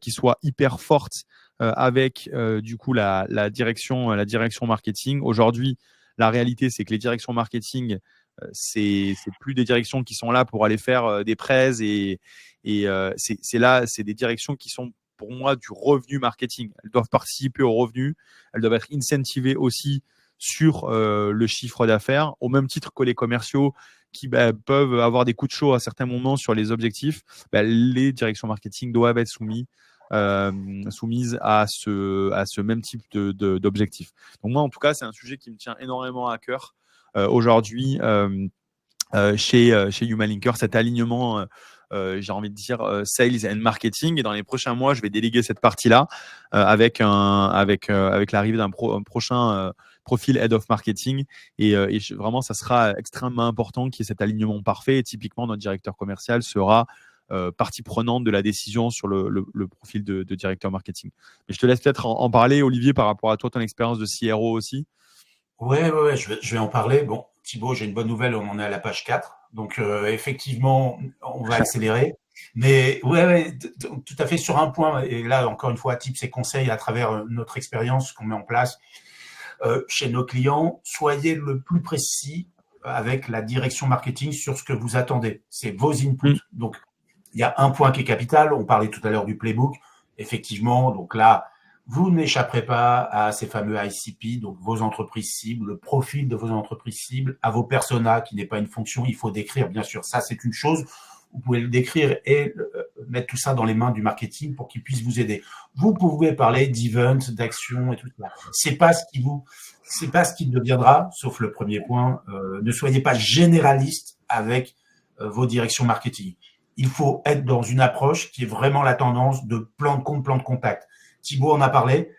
Speaker 1: qui soit hyper forte avec du coup la direction marketing. Aujourd'hui, la réalité, c'est que les directions marketing, c'est plus des directions qui sont là pour aller faire des prêts et c'est des directions qui sont pour moi du revenu marketing. Elles doivent participer au revenu, elles doivent être incentivées aussi sur le chiffre d'affaires, au même titre que les commerciaux qui peuvent avoir des coups de chaud à certains moments sur les objectifs. Les directions marketing doivent être soumises à ce même type d'objectif. Donc moi, en tout cas, c'est un sujet qui me tient énormément à cœur aujourd'hui chez Human Linker, cet alignement, j'ai envie de dire sales and marketing. Et dans les prochains mois, je vais déléguer cette partie-là avec l'arrivée d'un prochain profil head of marketing. Et vraiment, ça sera extrêmement important qu'il y ait cet alignement parfait. Et typiquement, notre directeur commercial sera partie prenante de la décision sur le profil de directeur marketing. Mais je te laisse peut-être en parler, Olivier, par rapport à toi, ton expérience de CRO aussi.
Speaker 2: Ouais, je vais en parler. Bon, Thibaut, j'ai une bonne nouvelle, on en est à la page 4. Donc, effectivement, on va accélérer. Mais ouais, tout à fait sur un point. Et là, encore une fois, tips et conseils à travers notre expérience qu'on met en place chez nos clients. Soyez le plus précis avec la direction marketing sur ce que vous attendez. C'est vos inputs. Donc, il y a un point qui est capital. On parlait tout à l'heure du playbook. Effectivement, donc là, vous n'échapperez pas à ces fameux ICP, donc vos entreprises cibles, le profil de vos entreprises cibles, à vos personas, qui n'est pas une fonction, il faut décrire, bien sûr, ça c'est une chose, vous pouvez le décrire et mettre tout ça dans les mains du marketing pour qu'il puisse vous aider. Vous pouvez parler d'events, d'actions et tout ça. C'est pas ce qui deviendra, sauf le premier point, ne soyez pas généraliste avec vos directions marketing. Il faut être dans une approche qui est vraiment la tendance de plan de compte, plan de contact. Thibaut en a parlé,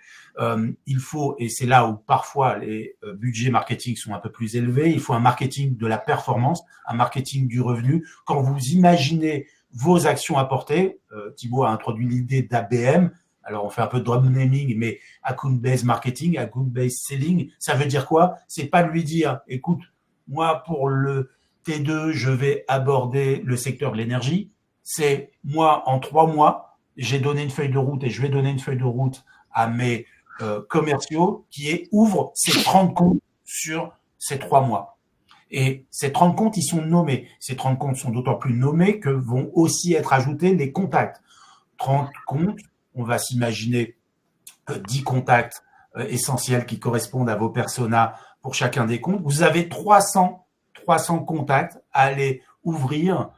Speaker 2: il faut, et c'est là où parfois les budgets marketing sont un peu plus élevés, il faut un marketing de la performance, un marketing du revenu. Quand vous imaginez vos actions à porter, Thibaut a introduit l'idée d'ABM, alors on fait un peu de drop naming, mais account-based marketing, account-based selling, ça veut dire quoi? C'est pas de lui dire, écoute, moi pour le T2, je vais aborder le secteur de l'énergie, c'est moi en 3 mois, j'ai donné une feuille de route et je vais donner une feuille de route à mes commerciaux qui ouvrent ces 30 comptes sur ces 3 mois. Et ces 30 comptes, ils sont nommés. Ces 30 comptes sont d'autant plus nommés que vont aussi être ajoutés les contacts. 30 comptes, on va s'imaginer 10 contacts essentiels qui correspondent à vos personas pour chacun des comptes. Vous avez 300 contacts à aller ouvrir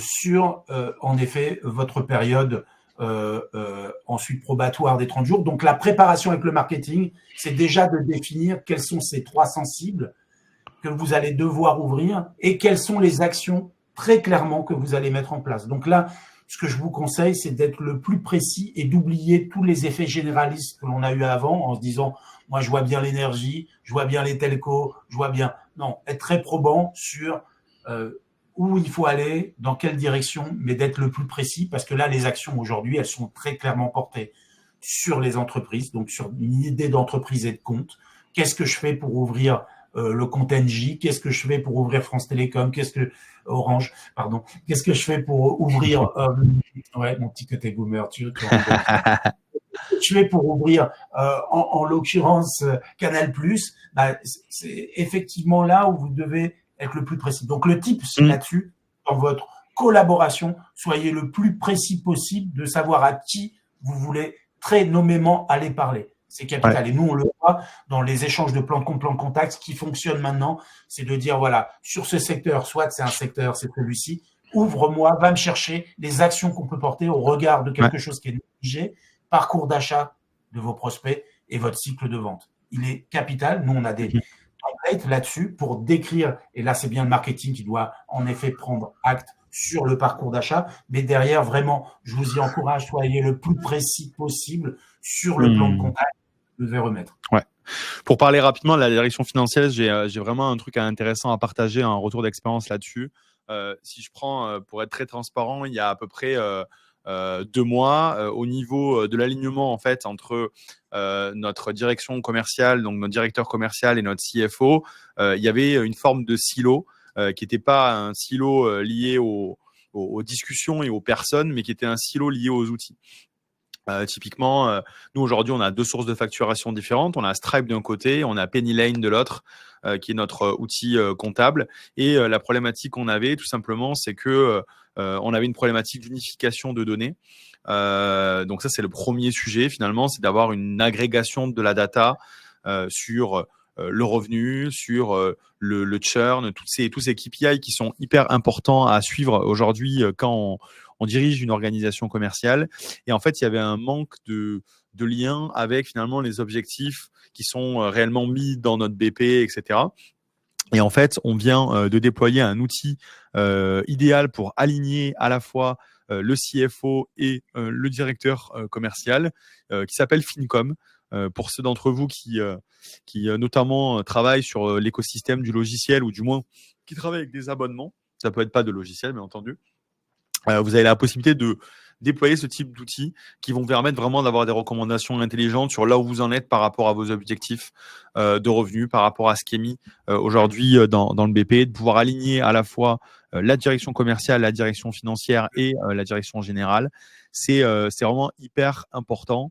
Speaker 2: sur, en effet, votre période ensuite probatoire des 30 jours. Donc, la préparation avec le marketing, c'est déjà de définir quelles sont ces 300 cibles que vous allez devoir ouvrir et quelles sont les actions très clairement que vous allez mettre en place. Donc là, ce que je vous conseille, c'est d'être le plus précis et d'oublier tous les effets généralistes que l'on a eu avant en se disant, moi, je vois bien l'énergie, je vois bien les telcos, je vois bien… Non, être très probant sur où il faut aller, dans quelle direction, mais d'être le plus précis parce que là, les actions aujourd'hui, elles sont très clairement portées sur les entreprises, donc sur une idée d'entreprise et de compte. Qu'est-ce que je fais pour ouvrir le compte NJ, qu'est-ce que je fais pour ouvrir France Télécom, qu'est-ce que je fais pour ouvrir ouais, mon petit côté boomer, tu je fais pour ouvrir en l'occurrence Canal+, bah, c'est effectivement là où vous devez être le plus précis. Donc le tips là-dessus, dans votre collaboration, soyez le plus précis possible de savoir à qui vous voulez très nommément aller parler. C'est capital. Ouais. Et nous, on le voit dans les échanges de plans de compte, plans de contact. Ce qui fonctionne maintenant, c'est de dire, voilà, sur ce secteur, soit c'est un secteur, c'est celui-ci, ouvre-moi, va me chercher les actions qu'on peut porter au regard de quelque chose qui est négligé, parcours d'achat de vos prospects et votre cycle de vente. Il est capital. Nous, on a des templates là-dessus pour décrire, et là, c'est bien le marketing qui doit en effet prendre acte sur le parcours d'achat, mais derrière, vraiment, je vous y encourage, soyez le plus précis possible sur le plan de contact. Je vais remettre.
Speaker 1: Ouais. Pour parler rapidement de la direction financière, j'ai vraiment un truc intéressant à partager, un retour d'expérience là-dessus. Si je prends, pour être très transparent, il y a à peu près 2 mois, au niveau de l'alignement en fait entre notre direction commerciale, donc notre directeur commercial et notre CFO, il y avait une forme de silo qui n'était pas un silo lié aux discussions et aux personnes, mais qui était un silo lié aux outils. Typiquement, nous aujourd'hui, on a 2 sources de facturation différentes. On a Stripe d'un côté, on a Pennylane de l'autre, qui est notre outil comptable. Et la problématique qu'on avait, tout simplement, c'est que on avait une problématique d'unification de données. Donc ça, c'est le premier sujet finalement, c'est d'avoir une agrégation de la data sur le revenu, sur le churn, tous ces KPI qui sont hyper importants à suivre aujourd'hui quand on dirige une organisation commerciale. Et en fait, il y avait un manque de lien avec finalement les objectifs qui sont réellement mis dans notre BP, etc. Et en fait, on vient de déployer un outil idéal pour aligner à la fois le CFO et le directeur commercial qui s'appelle Fincom. Pour ceux d'entre vous qui notamment travaillent sur l'écosystème du logiciel ou du moins qui travaillent avec des abonnements, ça peut être pas de logiciel, bien entendu. Vous avez la possibilité de déployer ce type d'outils qui vont permettre vraiment d'avoir des recommandations intelligentes sur là où vous en êtes par rapport à vos objectifs de revenus, par rapport à ce qui est mis aujourd'hui dans le BP, de pouvoir aligner à la fois la direction commerciale, la direction financière et la direction générale. C'est vraiment hyper important.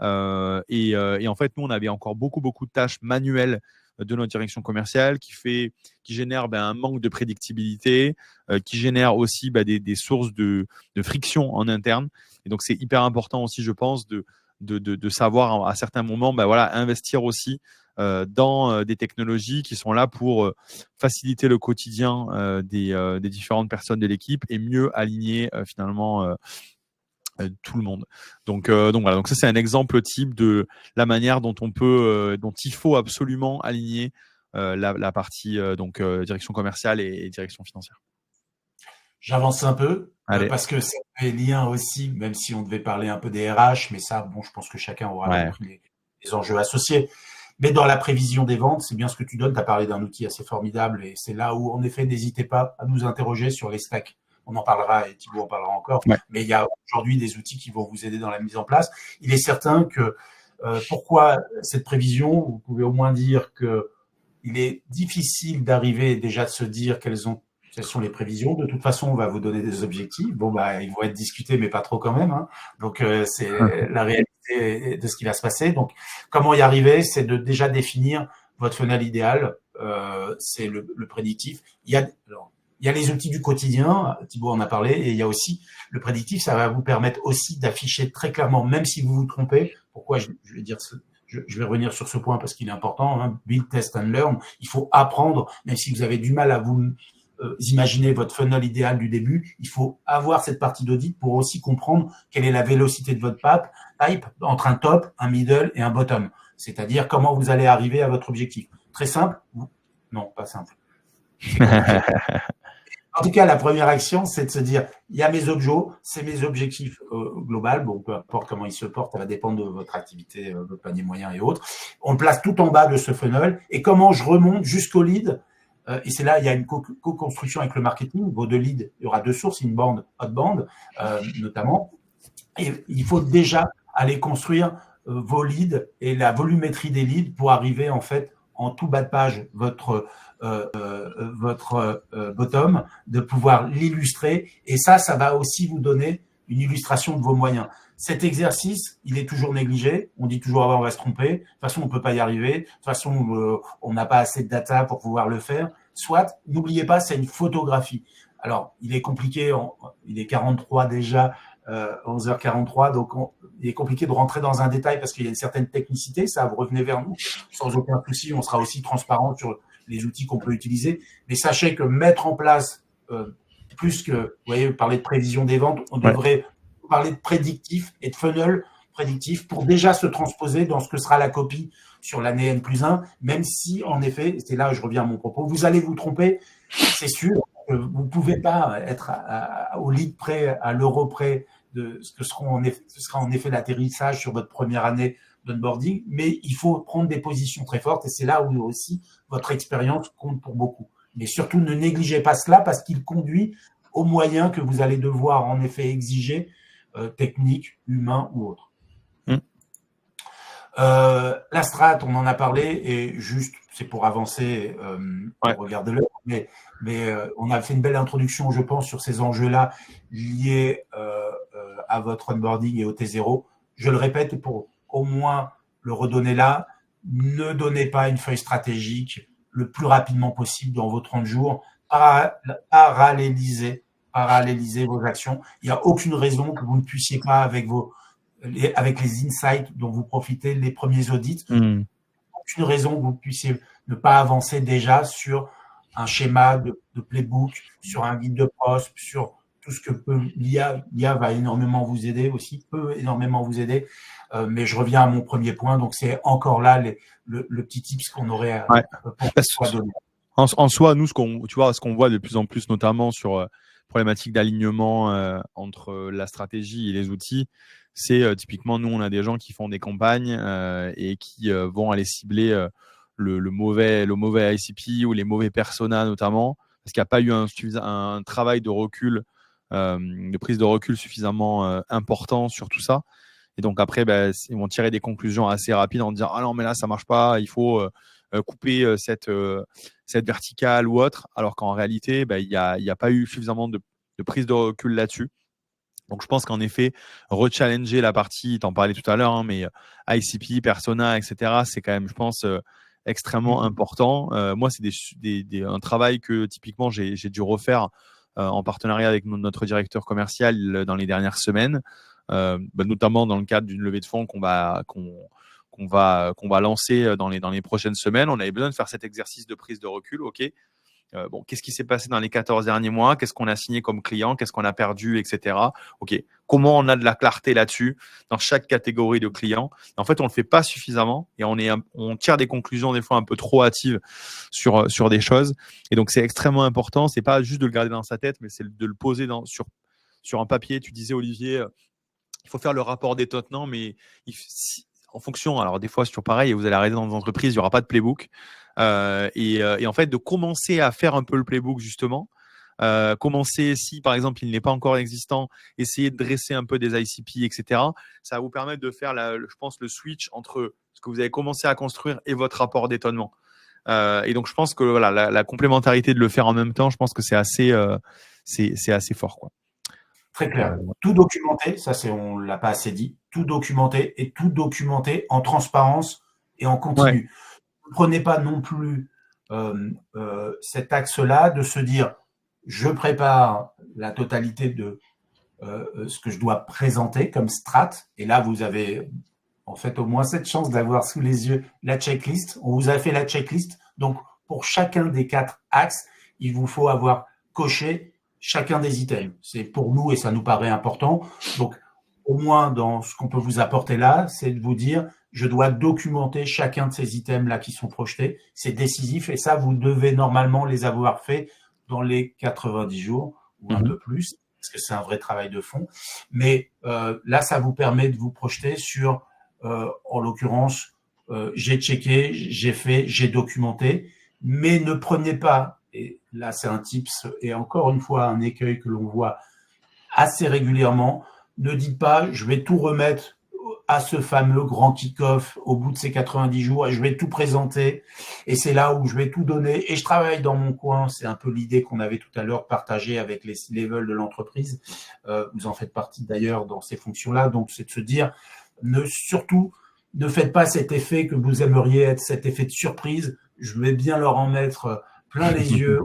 Speaker 1: Et en fait, nous, on avait encore beaucoup de tâches manuelles de notre direction commerciale qui génère un manque de prédictibilité, qui génère aussi des sources de friction en interne. Et donc, c'est hyper important aussi, je pense, de savoir à certains moments investir aussi dans des technologies qui sont là pour faciliter le quotidien des différentes personnes de l'équipe et mieux aligner finalement tout le monde. Donc voilà. Donc ça, c'est un exemple type de la manière dont dont il faut absolument aligner la partie direction commerciale et direction financière.
Speaker 2: J'avance un peu parce que ça fait lien aussi, même si on devait parler un peu des RH, mais ça, bon, je pense que chacun aura compris les enjeux associés. Mais dans la prévision des ventes, c'est bien ce que tu donnes. Tu as parlé d'un outil assez formidable et c'est là où, en effet, n'hésitez pas à nous interroger sur les stacks. On en parlera et Thibaut en parlera encore. Ouais. Mais il y a aujourd'hui des outils qui vont vous aider dans la mise en place. Il est certain que pourquoi cette prévision, vous pouvez au moins dire que il est difficile d'arriver déjà de se dire quelles sont les prévisions. De toute façon, on va vous donner des objectifs. Bon, ils vont être discutés, mais pas trop quand même. Hein. Donc, c'est la réalité de ce qui va se passer. Donc, comment y arriver? C'est de déjà définir votre funnel idéal, c'est le prédictif. Il y a les outils du quotidien, Thibaut en a parlé, et il y a aussi le prédictif. Ça va vous permettre aussi d'afficher très clairement, même si vous vous trompez. Pourquoi je vais dire je vais revenir sur ce point parce qu'il est important. Hein, build, test and learn. Il faut apprendre, même si vous avez du mal à vous imaginer votre funnel idéal du début. Il faut avoir cette partie d'audit pour aussi comprendre quelle est la vélocité de votre pipe entre un top, un middle et un bottom. C'est-à-dire comment vous allez arriver à votre objectif. Très simple. Non, pas simple. En tout cas, la première action, c'est de se dire, il y a mes objos, c'est mes objectifs globaux. Bon, peu importe comment ils se portent, ça va dépendre de votre activité, votre panier moyen et autres. On le place tout en bas de ce funnel. Et comment je remonte jusqu'au lead, et c'est là, il y a une co-construction avec le marketing. Vos deux leads, il y aura deux sources, inbound, outbound, notamment. Et il faut déjà aller construire vos leads et la volumétrie des leads pour arriver, en fait, en tout bas de page, votre bottom, de pouvoir l'illustrer. Et ça va aussi vous donner une illustration de vos moyens. Cet exercice, il est toujours négligé. On dit toujours, on va se tromper. De toute façon, on ne peut pas y arriver. De toute façon, on n'a pas assez de data pour pouvoir le faire. Soit, n'oubliez pas, c'est une photographie. Alors, il est compliqué. Il est 43 déjà, 11h43. Donc, il est compliqué de rentrer dans un détail parce qu'il y a une certaine technicité. Ça, vous revenez vers nous sans aucun souci. On sera aussi transparent sur les outils qu'on peut utiliser. Mais sachez que mettre en place, plus que, vous voyez, vous parlez de prévision des ventes, on devrait parler de prédictif et de funnel prédictif pour déjà se transposer dans ce que sera la copie sur l'année N+1, même si, en effet, c'est là où je reviens à mon propos, vous allez vous tromper, c'est sûr. Vous ne pouvez pas être au lead près, à l'euro près de ce que sera en effet l'atterrissage sur votre première année d'onboarding, mais il faut prendre des positions très fortes et c'est là où aussi votre expérience compte pour beaucoup. Mais surtout, ne négligez pas cela parce qu'il conduit aux moyens que vous allez devoir en effet exiger, techniques, humains ou autres. La strat, on en a parlé et juste, c'est pour avancer, regardez-le, mais on a fait une belle introduction, je pense, sur ces enjeux-là liés à votre onboarding et au T0. Je le répète pour au moins le redonner là, ne donnez pas une feuille stratégique le plus rapidement possible dans vos 30 jours, parallélisez vos actions. Il n'y a aucune raison que vous ne puissiez pas avec les insights dont vous profitez, les premiers audits, aucune raison que vous puissiez ne pas avancer déjà sur un schéma de playbook, sur un guide de poste, sur tout ce que l'IA va énormément vous aider aussi, peut énormément vous aider. Mais je reviens à mon premier point, donc c'est encore là le petit tips qu'on aurait pour donner.
Speaker 1: En soi, nous, ce qu'on voit de plus en plus, notamment sur problématique d'alignement entre la stratégie et les outils, c'est typiquement, nous, on a des gens qui font des campagnes et qui vont aller cibler le mauvais ICP ou les mauvais personas notamment, parce qu'il n'y a pas eu un travail de recul, de prise de recul suffisamment important sur tout ça. Et donc après, ils vont tirer des conclusions assez rapides en disant « Ah non, mais là, ça ne marche pas, il faut couper cette verticale ou autre », alors qu'en réalité, il n'y a pas eu suffisamment de prise de recul là-dessus. Donc, je pense qu'en effet, rechallenger la partie, tu en parlais tout à l'heure, hein, mais ICP, persona, etc., c'est quand même, je pense, extrêmement important. Moi, c'est un travail que typiquement, j'ai dû refaire en partenariat avec notre directeur commercial dans les dernières semaines, notamment dans le cadre d'une levée de fonds qu'on va lancer dans les prochaines semaines. On avait besoin de faire cet exercice de prise de recul. OK. Qu'est-ce qui s'est passé dans les 14 derniers mois? Qu'est-ce qu'on a signé comme client? Qu'est-ce qu'on a perdu, etc. OK. Comment on a de la clarté là-dessus dans chaque catégorie de clients? En fait, on le fait pas suffisamment et on tire des conclusions des fois un peu trop hâtives sur des choses. Et donc, c'est extrêmement important. C'est pas juste de le garder dans sa tête, mais c'est de le poser sur un papier. Tu disais, Olivier, il faut faire le rapport d'étonnement, mais en fonction, alors des fois c'est toujours pareil, et vous allez arrêter dans des entreprises, il n'y aura pas de playbook. Et en fait, de commencer à faire un peu le playbook justement, commencer, si par exemple il n'est pas encore existant, essayer de dresser un peu des ICP, etc. Ça va vous permettre de faire, je pense, le switch entre ce que vous avez commencé à construire et votre rapport d'étonnement. Et donc je pense que voilà, la complémentarité de le faire en même temps, je pense que c'est assez fort, quoi.
Speaker 2: Très clair. Tout documenté, ça on l'a pas assez dit, tout documenté et tout documenté en transparence et en continu. ne prenez pas non plus cet axe-là de se dire je prépare la totalité de ce que je dois présenter comme strat. Et là, vous avez en fait au moins cette chance d'avoir sous les yeux la checklist. On vous a fait la checklist. Donc, pour chacun des 4 axes, il vous faut avoir coché chacun des items. C'est pour nous et ça nous paraît important. Donc, au moins dans ce qu'on peut vous apporter là, c'est de vous dire je dois documenter chacun de ces items-là qui sont projetés. C'est décisif et ça, vous devez normalement les avoir fait dans les 90 jours ou un peu plus, parce que c'est un vrai travail de fond. Mais là, ça vous permet de vous projeter sur, en l'occurrence, j'ai checké, j'ai fait, j'ai documenté, mais ne prenez pas, et là c'est un tips, et encore une fois un écueil que l'on voit assez régulièrement, ne dites pas je vais tout remettre à ce fameux grand kick-off au bout de ces 90 jours et je vais tout présenter et c'est là où je vais tout donner et je travaille dans mon coin. C'est un peu l'idée qu'on avait tout à l'heure partagée avec les levels de l'entreprise. Vous en faites partie d'ailleurs dans ces fonctions-là. Donc, c'est de se dire, surtout, ne faites pas cet effet que vous aimeriez être, cet effet de surprise. Je vais bien leur en mettre plein les yeux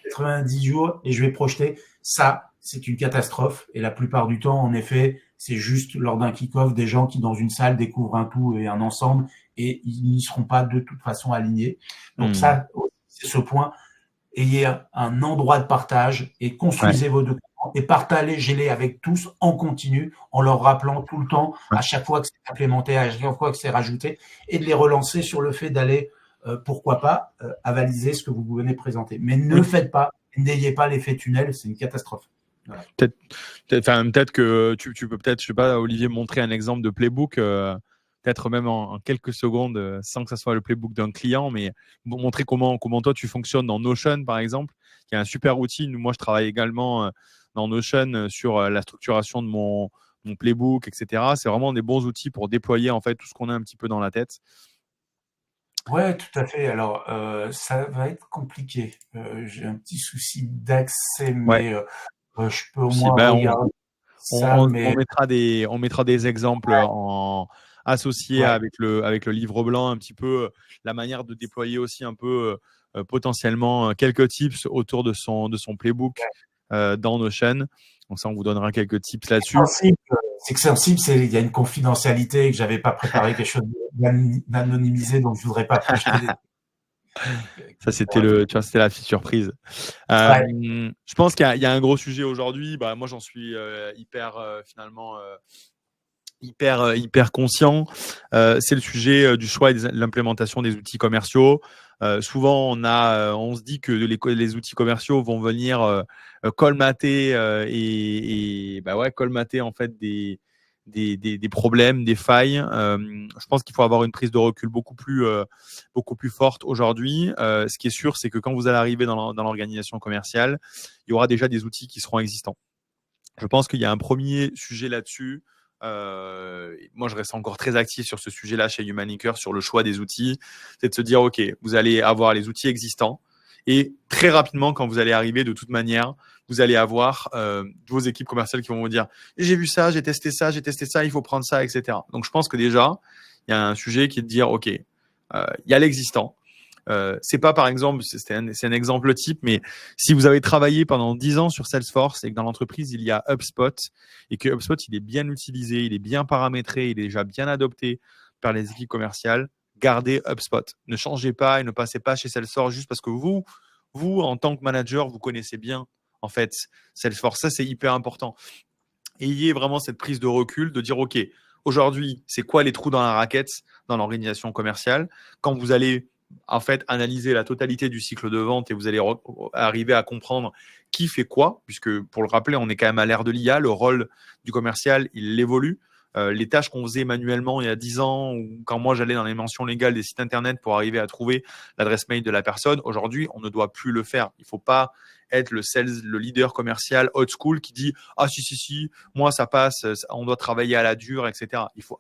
Speaker 2: 90 jours et je vais projeter. Ça, c'est une catastrophe. Et la plupart du temps, en effet, c'est juste lors d'un kick-off des gens qui, dans une salle, découvrent un tout et un ensemble et ils n'y seront pas de toute façon alignés. Donc ça, c'est ce point. Ayez un endroit de partage et construisez vos documents et partagez-les avec tous en continu en leur rappelant tout le temps, à chaque fois que c'est implémenté, à chaque fois que c'est rajouté et de les relancer sur le fait d'aller, pourquoi pas, avaliser ce que vous venez présenter. Mais ne faites pas, n'ayez pas l'effet tunnel, c'est une catastrophe.
Speaker 1: Voilà. Peut-être que tu peux peut-être, je sais pas, Olivier, montrer un exemple de playbook, peut-être même en quelques secondes, sans que ça soit le playbook d'un client, mais montrer comment toi tu fonctionnes dans Notion, par exemple, qui est un super outil. Moi, je travaille également dans Notion sur la structuration de mon playbook, etc. C'est vraiment des bons outils pour déployer en fait tout ce qu'on a un petit peu dans la tête.
Speaker 2: Ouais, tout à fait. Alors, ça va être compliqué. J'ai un petit souci d'accès, mais je peux au moins regarder ça. Mais
Speaker 1: on mettra des exemples associés avec le livre blanc, un petit peu la manière de déployer aussi un peu potentiellement quelques tips autour de son playbook dans Notion. Donc ça, on vous donnera quelques tips là-dessus.
Speaker 2: C'est que sensible, il y a une confidentialité et que j'avais pas préparé quelque chose d'anonymisé, donc je voudrais pas projeter des...
Speaker 1: Ça, c'était c'était la petite surprise. Je pense qu'il y a un gros sujet aujourd'hui. Bah, moi, j'en suis hyper conscient. C'est le sujet du choix et de l'implémentation des outils commerciaux. Souvent, on se dit que les outils commerciaux vont venir colmater colmater en fait des problèmes, des failles. Je pense qu'il faut avoir une prise de recul beaucoup plus forte aujourd'hui. Ce qui est sûr, c'est que quand vous allez arriver dans l'organisation commerciale, il y aura déjà des outils qui seront existants. Je pense qu'il y a un premier sujet là-dessus. Moi, je reste encore très actif sur ce sujet-là chez Humanicure, sur le choix des outils. C'est de se dire, OK, vous allez avoir les outils existants. Et très rapidement, quand vous allez arriver, de toute manière, vous allez avoir vos équipes commerciales qui vont vous dire « J'ai vu ça, j'ai testé ça, il faut prendre ça, etc. » Donc, je pense que déjà, il y a un sujet qui est de dire « OK, il y a l'existant. » C'est pas par exemple, c'est un exemple type, mais si vous avez travaillé pendant 10 ans sur Salesforce et que dans l'entreprise il y a HubSpot et que HubSpot il est bien utilisé, il est bien paramétré, il est déjà bien adopté par les équipes commerciales, gardez HubSpot. Ne changez pas et ne passez pas chez Salesforce juste parce que vous en tant que manager, vous connaissez bien en fait Salesforce. Ça, c'est hyper important. Ayez vraiment cette prise de recul de dire OK, aujourd'hui, c'est quoi les trous dans la raquette dans l'organisation commerciale quand vous allez en fait analyser la totalité du cycle de vente et vous allez arriver à comprendre qui fait quoi, puisque pour le rappeler, on est quand même à l'ère de l'IA, le rôle du commercial, il évolue. Les tâches qu'on faisait manuellement il y a 10 ans ou quand moi j'allais dans les mentions légales des sites internet pour arriver à trouver l'adresse mail de la personne, aujourd'hui, on ne doit plus le faire. Il ne faut pas être le leader commercial old school qui dit « Ah si, moi ça passe, on doit travailler à la dure, etc. » Il faut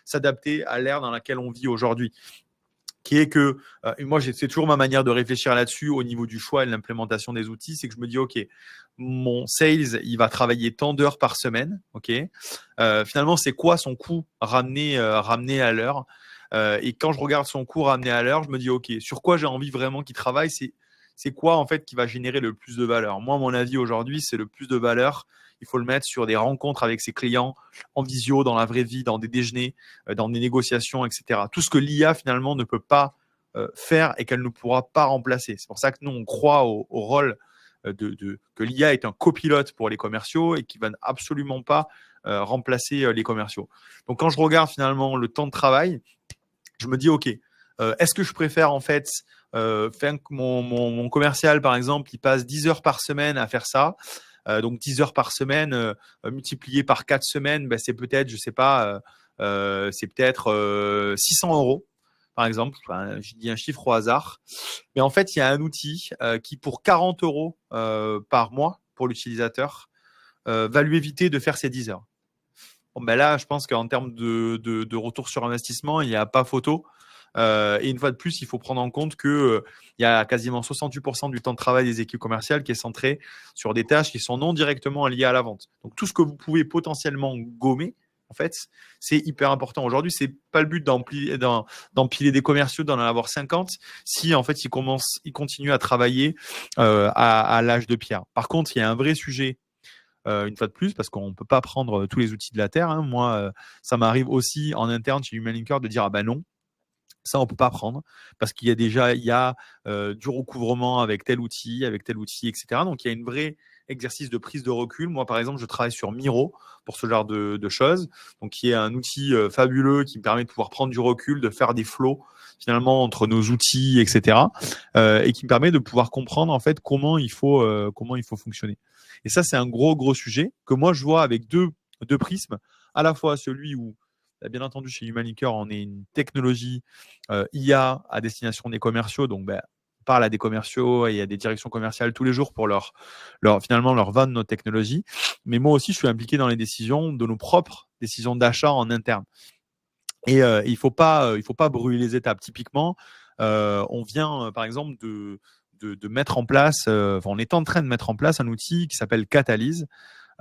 Speaker 1: s'adapter à l'ère dans laquelle on vit aujourd'hui. Qui est que, moi, c'est toujours ma manière de réfléchir là-dessus au niveau du choix et de l'implémentation des outils, c'est que je me dis, OK, mon sales, il va travailler tant d'heures par semaine, OK. Finalement, c'est quoi son coût ramené à l'heure? Et quand je regarde son cours amené à l'heure, je me dis, OK, sur quoi j'ai envie vraiment qu'il travaille, c'est quoi en fait qui va générer le plus de valeur. Moi, mon avis aujourd'hui, c'est le plus de valeur. Il faut le mettre sur des rencontres avec ses clients, en visio, dans la vraie vie, dans des déjeuners, dans des négociations, etc. Tout ce que l'IA finalement ne peut pas faire et qu'elle ne pourra pas remplacer. C'est pour ça que nous, on croit au rôle que l'IA est un copilote pour les commerciaux et qui ne va absolument pas remplacer les commerciaux. Donc, quand je regarde finalement le temps de travail, je me dis, OK, est-ce que je préfère en fait faire que mon commercial, par exemple, il passe 10 heures par semaine à faire ça. Donc 10 heures par semaine multiplié par 4 semaines, c'est peut-être, je sais pas, c'est peut-être 600 euros, par exemple. Enfin, je dis un chiffre au hasard. Mais en fait, il y a un outil qui, pour 40 euros par mois pour l'utilisateur, va lui éviter de faire ces 10 heures. Bon, là, je pense qu'en termes de retour sur investissement, il n'y a pas photo. Et une fois de plus, il faut prendre en compte qu'il y a quasiment 68% du temps de travail des équipes commerciales qui est centré sur des tâches qui sont non directement liées à la vente. Donc, tout ce que vous pouvez potentiellement gommer, en fait, c'est hyper important. Aujourd'hui, c'est pas le but d'empiler des commerciaux, d'en avoir 50, si en fait ils continuent à travailler à l'âge de pierre. Par contre, il y a un vrai sujet. Une fois de plus, parce qu'on ne peut pas prendre tous les outils de la Terre. Hein. Moi, ça m'arrive aussi en interne chez Humalinker de dire ah ben non, ça on peut pas prendre parce qu'il y a déjà du recouvrement avec tel outil, etc. Donc il y a une vraie exercice de prise de recul. Moi, par exemple, je travaille sur Miro pour ce genre de choses, donc qui est un outil fabuleux qui me permet de pouvoir prendre du recul, de faire des flows finalement entre nos outils, etc. Et qui me permet de pouvoir comprendre en fait comment il faut fonctionner. Et ça, c'est un gros sujet que moi je vois avec deux prismes, à la fois celui où bien entendu, chez Humalinker, on est une technologie IA à destination des commerciaux. Donc, on parle à des commerciaux et à des directions commerciales tous les jours pour finalement leur vendre nos technologies. Mais moi aussi, je suis impliqué dans les décisions de nos propres décisions d'achat en interne. Et il ne faut pas brûler les étapes. Typiquement, on vient, par exemple, de mettre en place, on est en train de mettre en place un outil qui s'appelle Catalyse.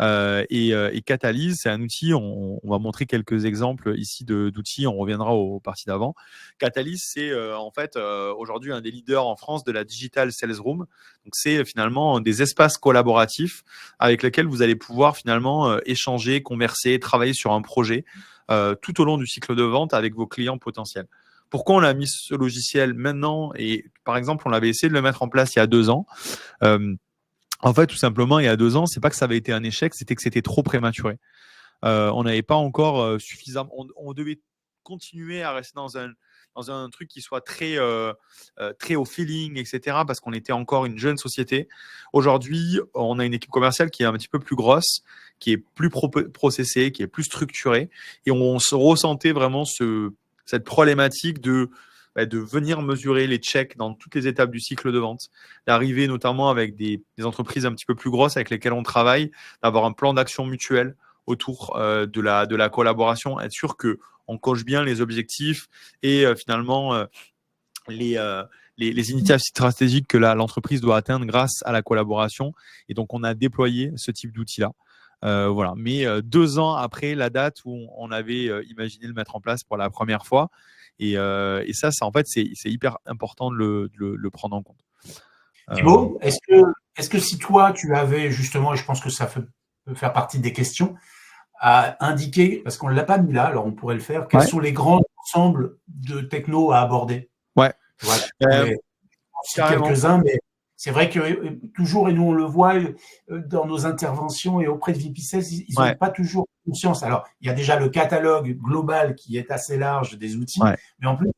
Speaker 1: Et Catalyse, c'est un outil, on va montrer quelques exemples ici d'outils, on reviendra aux parties d'avant. Catalyse, c'est en fait aujourd'hui un des leaders en France de la Digital Sales Room. Donc c'est finalement des espaces collaboratifs avec lesquels vous allez pouvoir finalement échanger, converser, travailler sur un projet tout au long du cycle de vente avec vos clients potentiels. Pourquoi on a mis ce logiciel maintenant? Et par exemple, on avait essayé de le mettre en place il y a 2 ans. En fait, tout simplement, il y a 2 ans, c'est pas que ça avait été un échec, c'était que c'était trop prématuré. On n'avait pas encore suffisamment. On devait continuer à rester dans un truc qui soit très au feeling, etc. Parce qu'on était encore une jeune société. Aujourd'hui, on a une équipe commerciale qui est un petit peu plus grosse, qui est plus processée, qui est plus structurée, et on se ressentait vraiment cette problématique de venir mesurer les checks dans toutes les étapes du cycle de vente, d'arriver notamment avec des entreprises un petit peu plus grosses avec lesquelles on travaille, d'avoir un plan d'action mutuel autour de la collaboration, être sûr qu'on coche bien les objectifs et finalement les initiatives stratégiques que l'entreprise doit atteindre grâce à la collaboration. Et donc, on a déployé ce type d'outil-là. Voilà. Mais 2 ans après la date où on avait imaginé le mettre en place pour la première fois. Et ça, en fait, c'est hyper important de le prendre en compte.
Speaker 2: Thibaut, est-ce que si toi, tu avais justement, et je pense que ça peut faire partie des questions, à indiquer, parce qu'on ne l'a pas mis là, alors on pourrait le faire, quels sont les grands ensembles de techno à aborder?
Speaker 1: Ouais.
Speaker 2: Voilà. Quelques-uns, mais c'est vrai que toujours, et nous on le voit dans nos interventions et auprès de VP Sales, ils n'ont pas toujours conscience. Alors, il y a déjà le catalogue global qui est assez large des outils, mais en plus,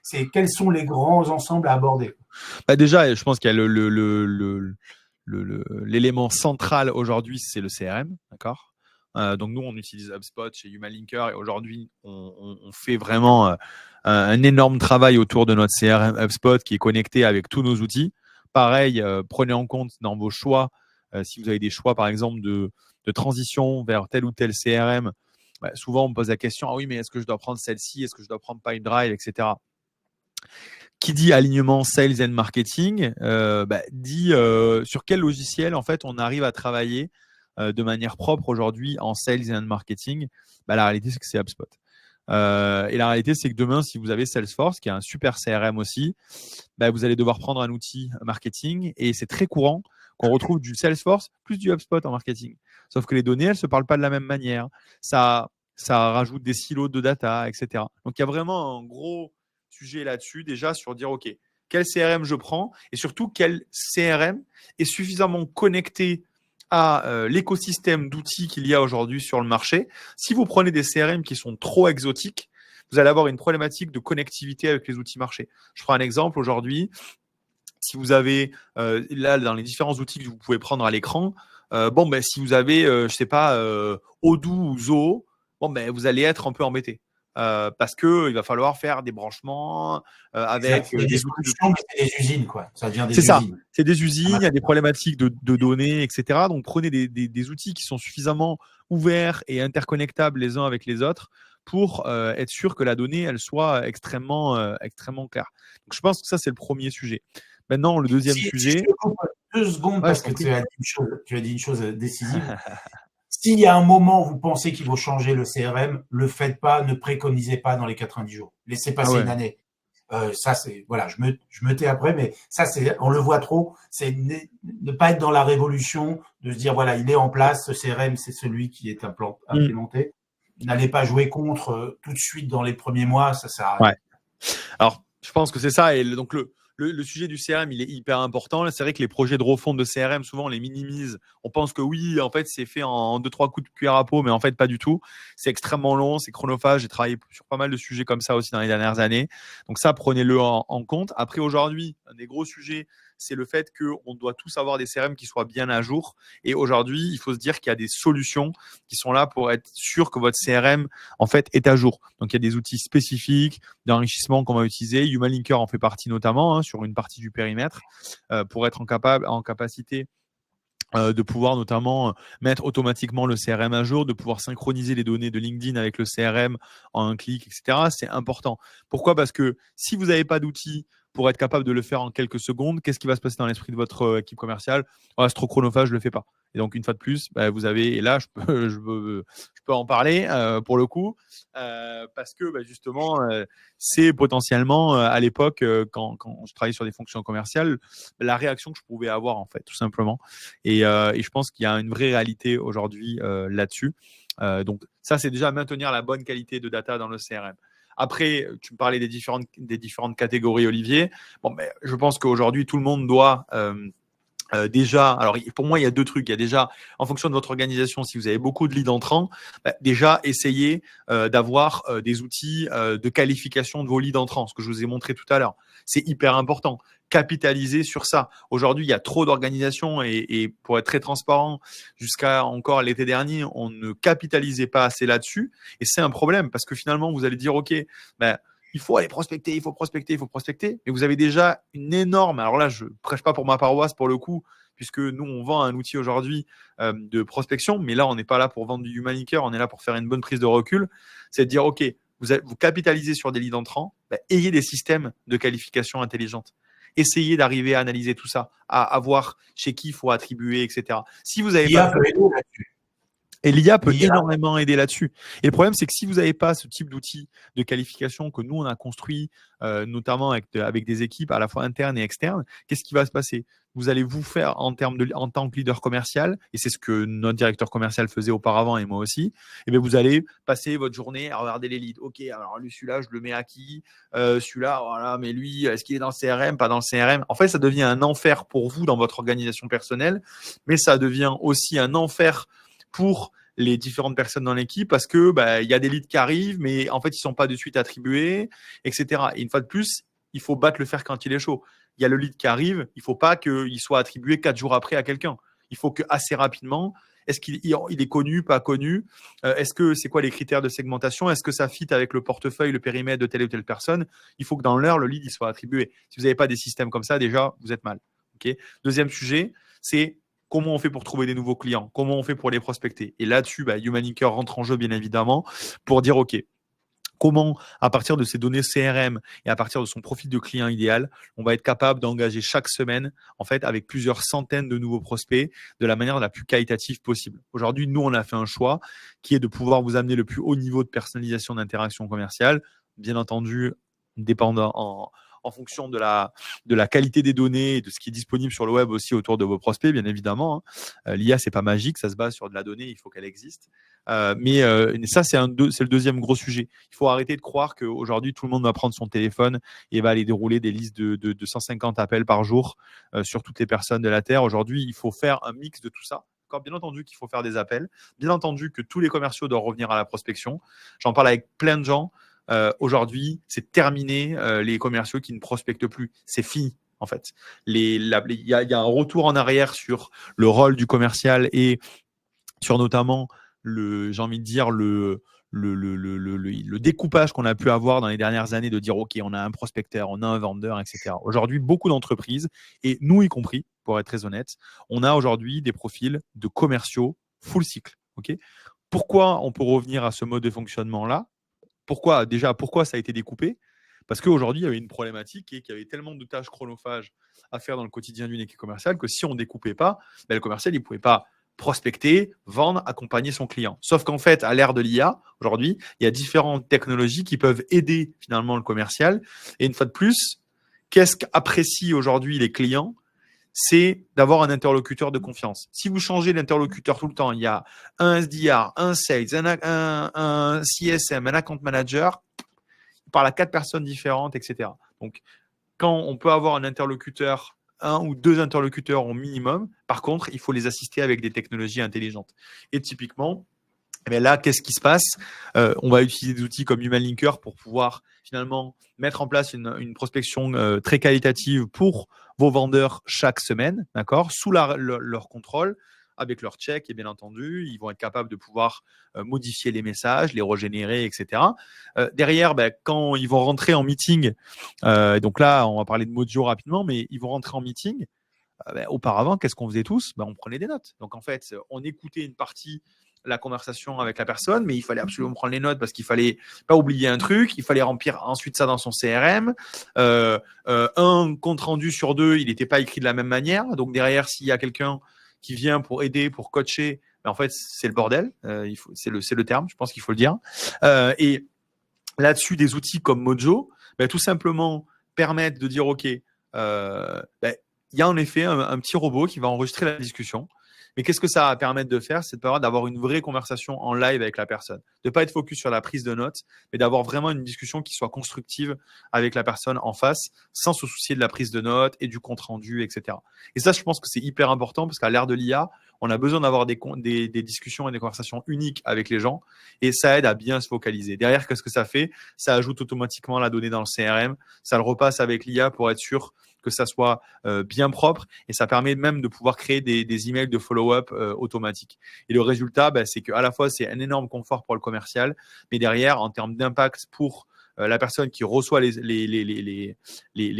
Speaker 2: c'est quels sont les grands ensembles à aborder?
Speaker 1: Déjà, je pense qu'il y a l'élément central aujourd'hui, c'est le CRM, d'accord. Donc nous, on utilise HubSpot chez Humalinker et aujourd'hui, on fait vraiment un énorme travail autour de notre CRM HubSpot qui est connecté avec tous nos outils. Pareil, prenez en compte dans vos choix, si vous avez des choix, par exemple, de transition vers tel ou tel CRM, souvent on me pose la question, ah oui, mais est-ce que je dois prendre celle-ci, est-ce que je dois prendre Pipedrive, etc. Qui dit alignement sales and marketing dit sur quel logiciel en fait on arrive à travailler de manière propre aujourd'hui en sales and marketing. La réalité c'est que c'est HubSpot. Et la réalité, c'est que demain, si vous avez Salesforce, qui est un super CRM aussi, vous allez devoir prendre un outil marketing. Et c'est très courant qu'on retrouve du Salesforce plus du HubSpot en marketing. Sauf que les données, elles ne se parlent pas de la même manière. Ça rajoute des silos de data, etc. Donc, il y a vraiment un gros sujet là-dessus, déjà, sur dire, OK, quel CRM je prends et surtout quel CRM est suffisamment connecté à l'écosystème d'outils qu'il y a aujourd'hui sur le marché. Si vous prenez des CRM qui sont trop exotiques, vous allez avoir une problématique de connectivité avec les outils marché. Je prends un exemple aujourd'hui. Si vous avez là dans les différents outils que vous pouvez prendre à l'écran, si vous avez, je sais pas, Odoo ou Zoho, vous allez être un peu embêté. Parce qu'il va falloir faire des branchements avec des outils de...
Speaker 2: C'est des usines, quoi. Ça devient des
Speaker 1: C'est ça,
Speaker 2: usines.
Speaker 1: c'est des usines, il y a des problématiques de données, etc. Donc prenez des outils qui sont suffisamment ouverts et interconnectables les uns avec les autres pour être sûr que la donnée elle soit extrêmement claire. Donc je pense que ça c'est le premier sujet. Maintenant le deuxième sujet.
Speaker 2: Si je te coupe 2 secondes
Speaker 1: Ouais,
Speaker 2: parce que tu as dit une chose décisive. S'il y a un moment où vous pensez qu'il faut changer le CRM, le faites pas, ne préconisez pas dans les 90 jours. Laissez passer une année. Ça, c'est, voilà, je me tais après, mais ça, on le voit trop. C'est ne pas être dans la révolution, de se dire, voilà, il est en place, ce CRM, c'est celui qui est implémenté. N'allez pas jouer contre tout de suite dans les premiers mois, ça sert à rien.
Speaker 1: Ouais. Alors, je pense que c'est ça. Et donc, le sujet du CRM, il est hyper important. C'est vrai que les projets de refonte de CRM, souvent, on les minimise. On pense que oui, en fait, c'est fait en 2-3 coups de cuillère à peau, mais en fait, pas du tout. C'est extrêmement long, c'est chronophage. J'ai travaillé sur pas mal de sujets comme ça aussi dans les dernières années. Donc ça, prenez-le en compte. Après, aujourd'hui, un des gros sujets, c'est le fait qu'on doit tous avoir des CRM qui soient bien à jour. Et aujourd'hui, il faut se dire qu'il y a des solutions qui sont là pour être sûr que votre CRM, en fait, est à jour. Donc, il y a des outils spécifiques d'enrichissement qu'on va utiliser. HumanLinker en fait partie notamment sur une partie du périmètre pour être en capacité de pouvoir notamment mettre automatiquement le CRM à jour, de pouvoir synchroniser les données de LinkedIn avec le CRM en un clic, etc. C'est important. Pourquoi ? Parce que si vous n'avez pas d'outils pour être capable de le faire en quelques secondes, qu'est-ce qui va se passer dans l'esprit de votre équipe commerciale ? C'est trop chronophage, je ne le fais pas. Et donc, une fois de plus, vous avez, et là, je peux en parler pour le coup, parce que justement, c'est potentiellement, à l'époque, quand je travaillais sur des fonctions commerciales, la réaction que je pouvais avoir, en fait, tout simplement. Et je pense qu'il y a une vraie réalité aujourd'hui là-dessus. Donc, ça, c'est déjà maintenir la bonne qualité de data dans le CRM. Après, tu me parlais des différentes catégories, Olivier. Je pense qu'aujourd'hui, tout le monde doit déjà, alors pour moi, il y a 2 trucs. Il y a déjà, en fonction de votre organisation, si vous avez beaucoup de leads entrants, déjà essayez d'avoir des outils de qualification de vos leads entrants, ce que je vous ai montré tout à l'heure. C'est hyper important. Capitaliser sur ça. Aujourd'hui, il y a trop d'organisations et pour être très transparent, jusqu'à encore l'été dernier, on ne capitalisait pas assez là-dessus. Et c'est un problème parce que finalement, vous allez dire, OK, il faut aller prospecter, il faut prospecter. Mais vous avez déjà une énorme. Alors là, je ne prêche pas pour ma paroisse pour le coup, puisque nous, on vend un outil aujourd'hui de prospection. Mais là, on n'est pas là pour vendre du HumanLinker, on est là pour faire une bonne prise de recul. C'est de dire, OK, vous capitalisez sur des leads entrants, ayez des systèmes de qualification intelligente. Essayez d'arriver à analyser tout ça, à voir chez qui il faut attribuer, etc. Si vous avez pas... Et l'IA peut énormément aider là-dessus. Et le problème, c'est que si vous n'avez pas ce type d'outil de qualification que nous, on a construit, notamment avec des équipes à la fois internes et externes, qu'est-ce qui va se passer ? Vous allez vous faire en tant que leader commercial, et c'est ce que notre directeur commercial faisait auparavant et moi aussi, et bien vous allez passer votre journée à regarder les leads. OK, alors lui, celui-là, je le mets à qui ? Celui-là, voilà, mais lui, est-ce qu'il est dans le CRM, pas dans le CRM ? En fait, ça devient un enfer pour vous dans votre organisation personnelle, mais ça devient aussi un enfer pour les différentes personnes dans l'équipe parce que y a des leads qui arrivent, mais en fait, ils ne sont pas de suite attribués, etc. Et une fois de plus, il faut battre le fer quand il est chaud. Il y a le lead qui arrive, il ne faut pas qu'il soit attribué 4 jours après à quelqu'un. Il faut que assez rapidement, est-ce qu'il est connu, pas connu ? Est-ce que c'est quoi les critères de segmentation ? Est-ce que ça fit avec le portefeuille, le périmètre de telle ou telle personne ? Il faut que dans l'heure, le lead il soit attribué. Si vous n'avez pas des systèmes comme ça, déjà, vous êtes mal. Okay ? Deuxième sujet, c'est comment on fait pour trouver des nouveaux clients ? Comment on fait pour les prospecter ? Et là-dessus, HumanLinker rentre en jeu, bien évidemment, pour dire, OK, Comment, à partir de ces données CRM et à partir de son profil de client idéal, on va être capable d'engager chaque semaine, en fait, avec plusieurs centaines de nouveaux prospects de la manière la plus qualitative possible. Aujourd'hui, nous, on a fait un choix qui est de pouvoir vous amener le plus haut niveau de personnalisation d'interaction commerciale, bien entendu, dépendant en fonction de la qualité des données et de ce qui est disponible sur le web aussi autour de vos prospects, bien évidemment. L'IA, c'est pas magique, ça se base sur de la donnée, il faut qu'elle existe. Mais ça, c'est le deuxième gros sujet. Il faut arrêter de croire qu'aujourd'hui, tout le monde va prendre son téléphone et va aller dérouler des listes de 150 appels par jour sur toutes les personnes de la Terre. Aujourd'hui, il faut faire un mix de tout ça. Bien entendu qu'il faut faire des appels. Bien entendu que tous les commerciaux doivent revenir à la prospection. J'en parle avec plein de gens. Aujourd'hui, c'est terminé les commerciaux qui ne prospectent plus. C'est fini, en fait. Il y a un retour en arrière sur le rôle du commercial et sur notamment j'ai envie de dire, le découpage qu'on a pu avoir dans les dernières années de dire OK, on a un prospecteur, on a un vendeur, etc. Aujourd'hui, beaucoup d'entreprises, et nous y compris, pour être très honnête, on a aujourd'hui des profils de commerciaux full cycle. Okay, pourquoi on peut revenir à ce mode de fonctionnement-là? Pourquoi ça a été découpé? Parce qu'aujourd'hui, il y avait une problématique et qu'il y avait tellement de tâches chronophages à faire dans le quotidien d'une équipe commerciale que si on ne découpait pas, le commercial il ne pouvait pas prospecter, vendre, accompagner son client. Sauf qu'en fait, à l'ère de l'IA, aujourd'hui, il y a différentes technologies qui peuvent aider finalement le commercial. Et une fois de plus, qu'est-ce qu'apprécient aujourd'hui les clients? C'est d'avoir un interlocuteur de confiance. Si vous changez d'interlocuteur tout le temps, il y a un SDR, un sales, un CSM, un account manager, il parle à 4 personnes différentes, etc. Donc, quand on peut avoir un interlocuteur, un ou deux interlocuteurs au minimum, par contre, il faut les assister avec des technologies intelligentes. Et typiquement, là, qu'est-ce qui se passe? On va utiliser des outils comme Human Linker pour pouvoir finalement mettre en place une prospection très qualitative pour vos vendeurs chaque semaine, d'accord, sous leur contrôle, avec leur check, et bien entendu, ils vont être capables de pouvoir modifier les messages, les régénérer, etc. Derrière, quand ils vont rentrer en meeting, donc là, on va parler de Mojo rapidement, mais ils vont rentrer en meeting. Auparavant, qu'est-ce qu'on faisait tous? On prenait des notes. Donc, en fait, on écoutait une partie la conversation avec la personne, mais il fallait absolument prendre les notes parce qu'il fallait pas oublier un truc, il fallait remplir ensuite ça dans son CRM. Un compte rendu sur 2, il n'était pas écrit de la même manière. Donc derrière, s'il y a quelqu'un qui vient pour aider, pour coacher, en fait, c'est le bordel. C'est le terme, je pense qu'il faut le dire. Et là-dessus, des outils comme Mojo, tout simplement permettent de dire, OK, il y a en effet un petit robot qui va enregistrer la discussion. Mais qu'est-ce que ça va permettre de faire? C'est d'avoir une vraie conversation en live avec la personne. De ne pas être focus sur la prise de notes, mais d'avoir vraiment une discussion qui soit constructive avec la personne en face, sans se soucier de la prise de notes et du compte-rendu, etc. Et ça, je pense que c'est hyper important parce qu'à l'ère de l'IA, on a besoin d'avoir des discussions et des conversations uniques avec les gens et ça aide à bien se focaliser. Derrière, qu'est-ce que ça fait? Ça ajoute automatiquement la donnée dans le CRM, ça le repasse avec l'IA pour être sûr que ça soit bien propre et ça permet même de pouvoir créer des emails de follow-up automatiques. Et le résultat, c'est qu'à la fois, c'est un énorme confort pour le commercial, mais derrière, en termes d'impact pour la personne qui reçoit les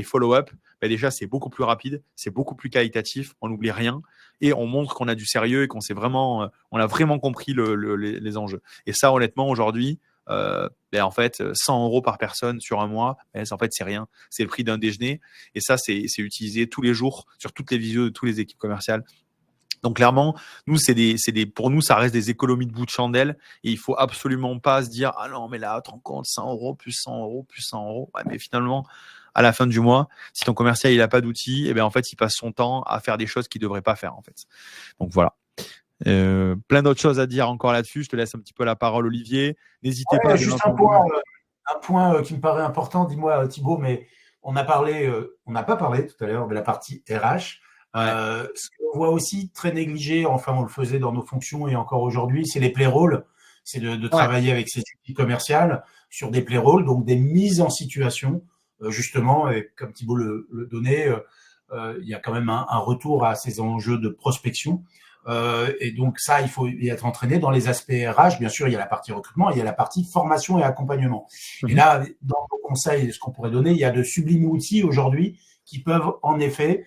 Speaker 1: follow-up, déjà, c'est beaucoup plus rapide, c'est beaucoup plus qualitatif, on n'oublie rien et on montre qu'on a du sérieux et qu'on on a vraiment compris les enjeux. Et ça, honnêtement, aujourd'hui, en fait, 100 € par personne sur un mois, en fait, c'est rien. C'est le prix d'un déjeuner. Et ça, c'est utilisé tous les jours sur toutes les visios de toutes les équipes commerciales. Donc, clairement, nous, pour nous, ça reste des économies de bout de chandelle. Et il faut absolument pas se dire, ah non, mais là, tu te rends compte, 100 € plus 100 € plus 100 €. Ouais, mais finalement, à la fin du mois, si ton commercial, il a pas d'outils, en fait, il passe son temps à faire des choses qu'il devrait pas faire, en fait. Donc, voilà. Plein d'autres choses à dire encore là-dessus. Je te laisse un petit peu la parole, Olivier. N'hésitez pas.
Speaker 2: Juste un point qui me paraît important. Dis-moi, Thibaut, mais on n'a pas parlé tout à l'heure de la partie RH. Ce qu'on voit aussi très négligé, enfin on le faisait dans nos fonctions et encore aujourd'hui, c'est les playrolls. C'est de travailler avec ces équipes commerciales sur des playrolls, donc des mises en situation, justement, et comme Thibaut le donnait, il y a quand même un retour à ces enjeux de prospection. Et donc ça, il faut y être entraîné dans les aspects RH. Bien sûr, il y a la partie recrutement, il y a la partie formation et accompagnement. Et là, dans nos conseils, ce qu'on pourrait donner, il y a de sublimes outils aujourd'hui qui peuvent en effet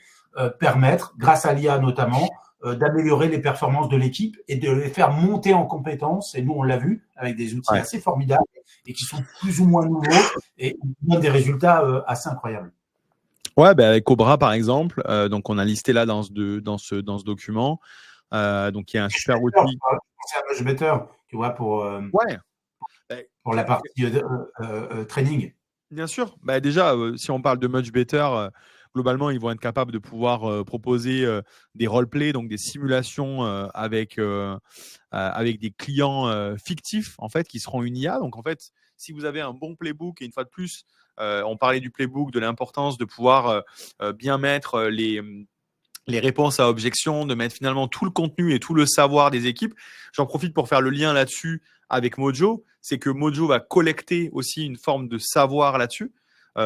Speaker 2: permettre, grâce à l'IA notamment, d'améliorer les performances de l'équipe et de les faire monter en compétences. Et nous, on l'a vu avec des outils
Speaker 1: Ouais.
Speaker 2: assez formidables et qui sont plus ou moins nouveaux et qui donnent des résultats assez incroyables.
Speaker 1: Ouais, bah, avec Cobra par exemple, donc on a listé là dans ce document. Donc il y a un super outil.
Speaker 2: C'est un match better, tu vois,
Speaker 1: Ouais. Bah,
Speaker 2: pour la partie training.
Speaker 1: bien sûr. Bah, déjà, si on parle de Much Better, globalement, ils vont être capables de pouvoir proposer des roleplays, donc des simulations avec des clients fictifs en fait, qui seront une IA. Donc en fait, si vous avez un bon playbook, et une fois de plus, on parlait du playbook, de l'importance de pouvoir bien mettre les réponses à objections, de mettre finalement tout le contenu et tout le savoir des équipes. J'en profite pour faire le lien là-dessus avec Mojo. C'est que Mojo va collecter aussi une forme de savoir là-dessus.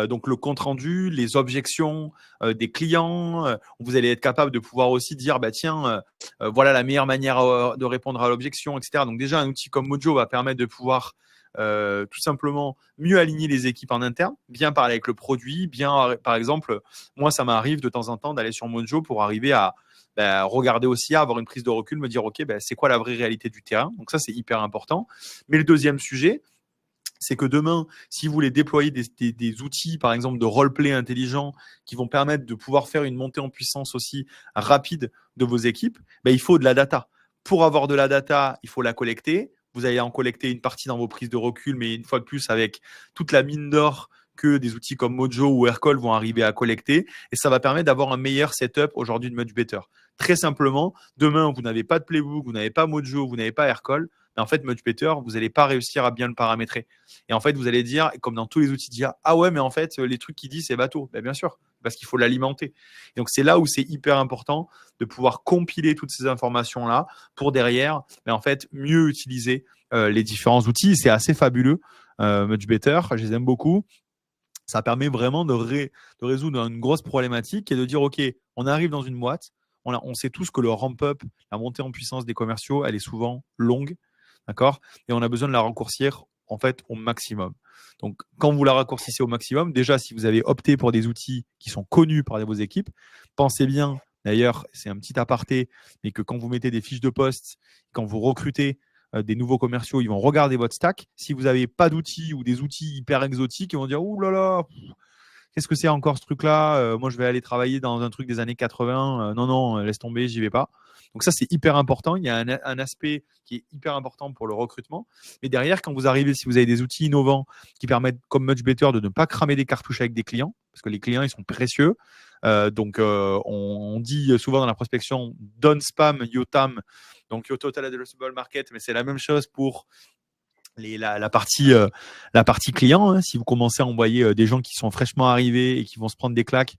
Speaker 1: Donc le compte rendu, les objections des clients, vous allez être capable de pouvoir aussi dire bah tiens voilà la meilleure manière de répondre à l'objection, etc. Donc déjà un outil comme Mojo va permettre de pouvoir tout simplement mieux aligner les équipes en interne, bien parler avec le produit, bien par exemple moi, ça m'arrive de temps en temps d'aller sur Mojo pour arriver à regarder aussi, à avoir une prise de recul, me dire, OK, c'est quoi la vraie réalité du terrain. Donc ça, c'est hyper important. Mais le deuxième sujet, c'est que demain, si vous voulez déployer des outils, par exemple, de roleplay intelligent qui vont permettre de pouvoir faire une montée en puissance aussi rapide de vos équipes, il faut de la data. Pour avoir de la data, il faut la collecter. Vous allez en collecter une partie dans vos prises de recul, mais une fois de plus, avec toute la mine d'or que des outils comme Mojo ou Aircall vont arriver à collecter. Et ça va permettre d'avoir un meilleur setup aujourd'hui de Much Better. Très simplement, demain, vous n'avez pas de playbook, vous n'avez pas Mojo, vous n'avez pas Aircall. Mais en fait, Much Better, vous n'allez pas réussir à bien le paramétrer. Et en fait, vous allez dire, comme dans tous les outils d'IA, ah ouais, mais en fait, les trucs qu'il dit, c'est bateau. Bien sûr, parce qu'il faut l'alimenter. Et donc, c'est là où c'est hyper important de pouvoir compiler toutes ces informations-là pour derrière, en fait, mieux utiliser les différents outils. C'est assez fabuleux, Much Better. Je les aime beaucoup. Ça permet vraiment de résoudre une grosse problématique et de dire, OK, on arrive dans une boîte, on sait tous que le ramp-up, la montée en puissance des commerciaux, elle est souvent longue, d'accord? Et on a besoin de la raccourcir en fait au maximum. Donc, quand vous la raccourcissez au maximum, déjà, si vous avez opté pour des outils qui sont connus par vos équipes, pensez bien, d'ailleurs, c'est un petit aparté, mais que quand vous mettez des fiches de poste, quand vous recrutez des nouveaux commerciaux, ils vont regarder votre stack. Si vous n'avez pas d'outils ou des outils hyper exotiques, ils vont dire ouh là là, qu'est-ce que c'est encore ce truc-là moi, je vais aller travailler dans un truc des années 80. Non, non, laisse tomber, j'y vais pas. Donc ça, c'est hyper important. Il y a un aspect qui est hyper important pour le recrutement. Mais derrière, quand vous arrivez, si vous avez des outils innovants qui permettent, comme Much Better, de ne pas cramer des cartouches avec des clients, parce que les clients, ils sont précieux. Donc, on dit souvent dans la prospection, don't spam your TAM, donc your total addressable market, mais c'est la même chose pour la partie client. Hein. Si vous commencez à envoyer des gens qui sont fraîchement arrivés et qui vont se prendre des claques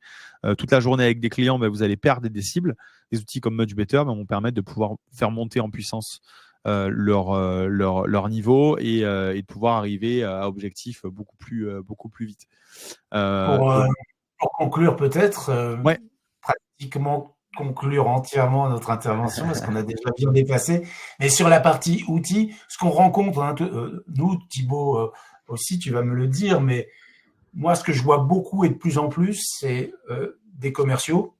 Speaker 1: toute la journée avec des clients, vous allez perdre des cibles. Des outils comme Much Better vont permettre de pouvoir faire monter en puissance leur niveau et de pouvoir arriver à objectif beaucoup plus vite.
Speaker 2: Pour conclure peut-être,
Speaker 1: Ouais.
Speaker 2: pratiquement conclure entièrement notre intervention parce qu'on a déjà bien dépassé. Mais sur la partie outils, ce qu'on rencontre, hein, nous, Thibaut aussi, tu vas me le dire, mais moi, ce que je vois beaucoup et de plus en plus, c'est des commerciaux,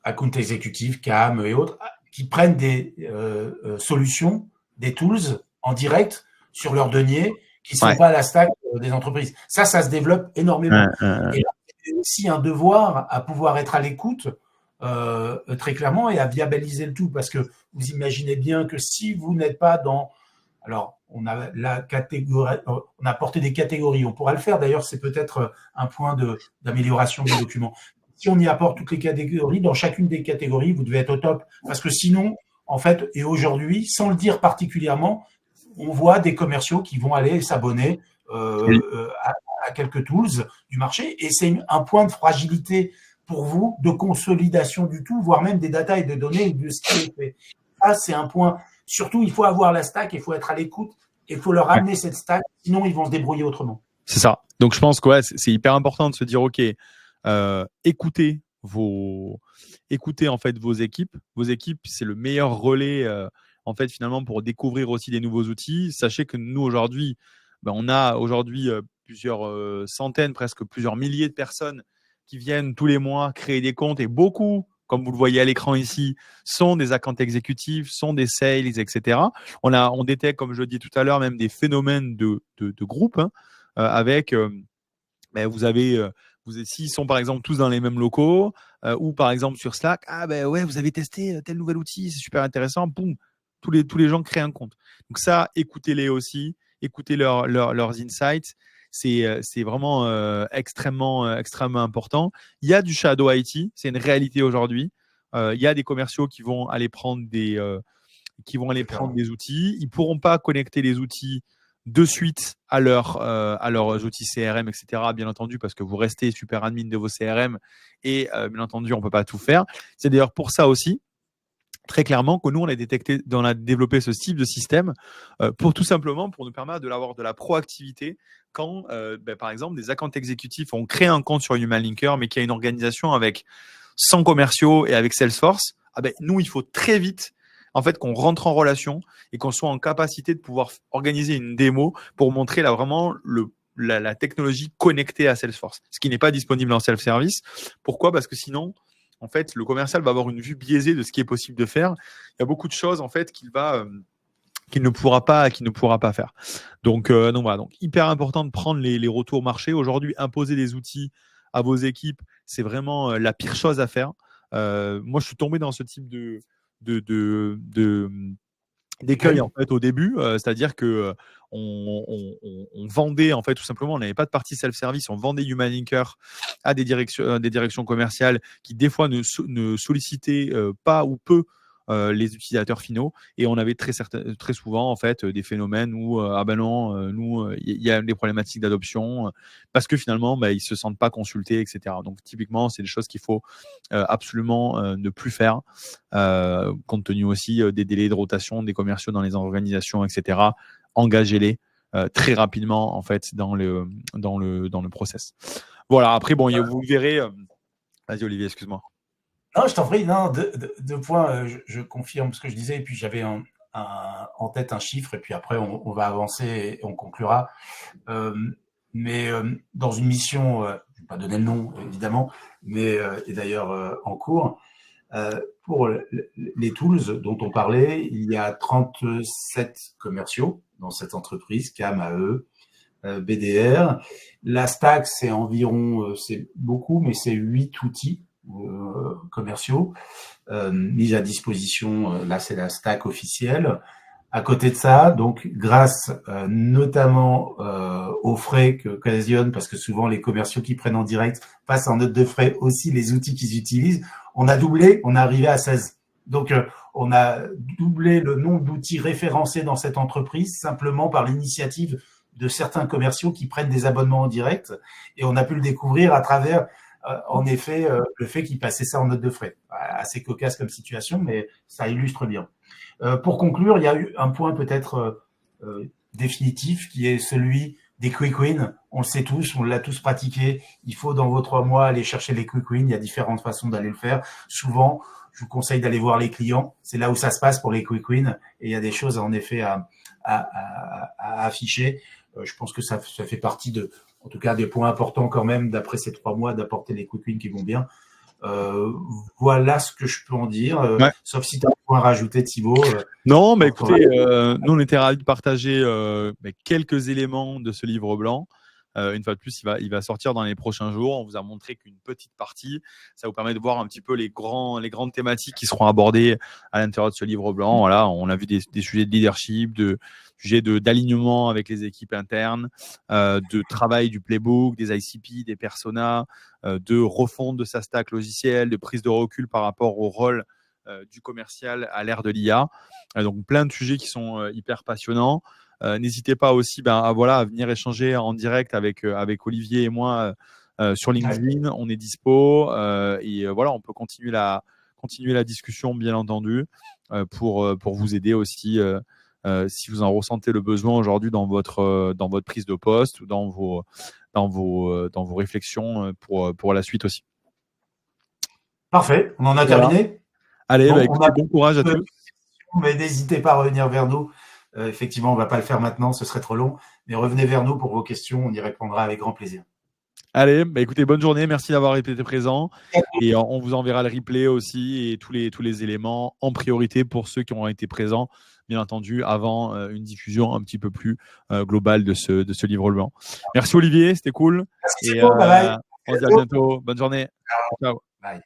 Speaker 2: account exécutifs, CAM et autres, qui prennent des solutions, des tools en direct sur leur denier qui ne sont pas à la stack des entreprises. Ça se développe énormément. Et là, c'est aussi un devoir à pouvoir être à l'écoute très clairement et à viabiliser le tout parce que vous imaginez bien que si vous n'êtes pas dans... Alors, on a la catégorie, on a porté des catégories, on pourra le faire d'ailleurs, c'est peut-être un point d'amélioration du document. Si on y apporte toutes les catégories, dans chacune des catégories, vous devez être au top parce que sinon, en fait, et aujourd'hui, sans le dire particulièrement, on voit des commerciaux qui vont aller s'abonner à quelques tools du marché et c'est un point de fragilité pour vous de consolidation du tout, voire même des data et des données de ce qui est fait. Ça, c'est un point. Surtout, il faut avoir la stack, il faut être à l'écoute, et il faut leur amener cette stack, sinon ils vont se débrouiller autrement.
Speaker 1: C'est ça. Donc, je pense que c'est hyper important de se dire, OK, écoutez en fait vos équipes. Vos équipes, c'est le meilleur relais en fait finalement pour découvrir aussi des nouveaux outils. Sachez que nous aujourd'hui, on a aujourd'hui plusieurs centaines, presque plusieurs milliers de personnes qui viennent tous les mois créer des comptes et beaucoup comme vous le voyez à l'écran ici, sont des account exécutifs, sont des sales, etc. On détecte, comme je le dis tout à l'heure, même des phénomènes de groupe, hein, avec, vous avez, s'ils sont par exemple tous dans les mêmes locaux, ou par exemple sur Slack, ah ben ouais, vous avez testé tel nouvel outil, c'est super intéressant, boum, tous les gens créent un compte. Donc ça, écoutez-les aussi, écoutez leurs insights. C'est vraiment extrêmement important. Il y a du shadow IT, c'est une réalité aujourd'hui. Il y a des commerciaux qui vont aller prendre des outils. Ils ne pourront pas connecter les outils de suite à leurs outils CRM, etc. Bien entendu, parce que vous restez super admin de vos CRM et bien entendu, on ne peut pas tout faire. C'est d'ailleurs pour ça aussi, très clairement, que nous, on a développé ce type de système pour tout simplement pour nous permettre d'avoir de la proactivité quand, par exemple, des account exécutifs ont créé un compte sur Human Linker, mais qu'il y a une organisation avec 100 commerciaux et avec Salesforce. Nous, il faut très vite en fait qu'on rentre en relation et qu'on soit en capacité de pouvoir organiser une démo pour montrer là vraiment la technologie connectée à Salesforce, ce qui n'est pas disponible en self-service. Pourquoi ? Parce que sinon, en fait, le commercial va avoir une vue biaisée de ce qui est possible de faire. Il y a beaucoup de choses en fait qu'il ne pourra pas faire. Donc voilà, donc hyper important de prendre les retours marché. Aujourd'hui, imposer des outils à vos équipes, c'est vraiment la pire chose à faire. Moi, je suis tombé dans ce type d'écueil en fait au début, c'est-à-dire que on vendait en fait tout simplement, on n'avait pas de partie self-service, on vendait Human Linker à des directions commerciales qui des fois ne sollicitaient pas ou peu les utilisateurs finaux, et on avait très souvent en fait des phénomènes où nous il y a des problématiques d'adoption parce que finalement ils se sentent pas consultés, etc. Donc typiquement c'est des choses qu'il faut absolument ne plus faire, compte tenu aussi des délais de rotation des commerciaux dans les organisations, etc. Engagez-les très rapidement en fait dans le process. Voilà. Après bon, vous verrez. Vas-y Olivier, excuse-moi.
Speaker 2: Non, je t'en prie. Non, deux points. Je confirme ce que je disais. Et puis j'avais en tête un chiffre. Et puis après, on va avancer et on conclura. Mais dans une mission, je ne vais pas donner le nom évidemment, mais et d'ailleurs en cours, pour les tools dont on parlait, il y a 37 commerciaux dans cette entreprise, CAM, AE, BDR. La stack, c'est environ, c'est beaucoup, mais c'est 8 outils commerciaux mis à disposition. Là, c'est la stack officielle. À côté de ça, donc grâce notamment aux frais qu'occasionnent, parce que souvent les commerciaux qui prennent en direct passent en note de frais aussi les outils qu'ils utilisent, on a doublé, on est arrivé à 16. Donc on a doublé le nombre d'outils référencés dans cette entreprise simplement par l'initiative de certains commerciaux qui prennent des abonnements en direct, et on a pu le découvrir à travers en effet le fait qu'ils passaient ça en note de frais. Assez cocasse comme situation, mais ça illustre bien. Pour conclure, il y a eu un point peut-être définitif qui est celui des quick wins. On le sait tous, on l'a tous pratiqué. Il faut dans vos 3 mois aller chercher les quick wins. Il y a différentes façons d'aller le faire. Souvent, je vous conseille d'aller voir les clients. C'est là où ça se passe pour les quick wins. Et il y a des choses en effet à afficher. Je pense que ça fait partie en tout cas des points importants quand même d'après ces 3 mois d'apporter les quick wins qui vont bien. Voilà ce que je peux en dire,
Speaker 1: Ouais.
Speaker 2: sauf si tu as un point à rajouter, Thibaut.
Speaker 1: Non, mais écoutez, nous on était ravis de partager quelques éléments de ce livre blanc. Une fois de plus, il va sortir dans les prochains jours. On vous a montré qu'une petite partie. Ça vous permet de voir un petit peu les grandes thématiques qui seront abordées à l'intérieur de ce livre blanc. Voilà, on a vu des sujets de leadership, de sujets d'alignement avec les équipes internes, de travail du playbook, des ICP, des personas, de refonte de sa stack logicielle, de prise de recul par rapport au rôle du commercial à l'ère de l'IA. Donc plein de sujets qui sont hyper passionnants. N'hésitez pas aussi à venir échanger en direct avec Olivier et moi sur LinkedIn. On est dispo et voilà, on peut continuer la discussion, bien entendu, pour vous aider aussi si vous en ressentez le besoin aujourd'hui dans votre prise de poste ou dans vos réflexions pour la suite aussi.
Speaker 2: Parfait, on en a terminé.
Speaker 1: Allez, écoutez, bon courage à tous.
Speaker 2: Mais n'hésitez pas à revenir vers nous. Effectivement, on ne va pas le faire maintenant, ce serait trop long. Mais revenez vers nous pour vos questions, on y répondra avec grand plaisir.
Speaker 1: Allez, bah écoutez, bonne journée. Merci d'avoir été présent. Et on vous enverra le replay aussi et tous les éléments en priorité pour ceux qui ont été présents, bien entendu, avant une diffusion un petit peu plus globale de ce livre blanc. Merci Olivier, c'était cool.
Speaker 2: Merci
Speaker 1: Et
Speaker 2: Thibaut, bye bye.
Speaker 1: on se dit à bientôt. Bonne journée. Ciao.
Speaker 2: Bye.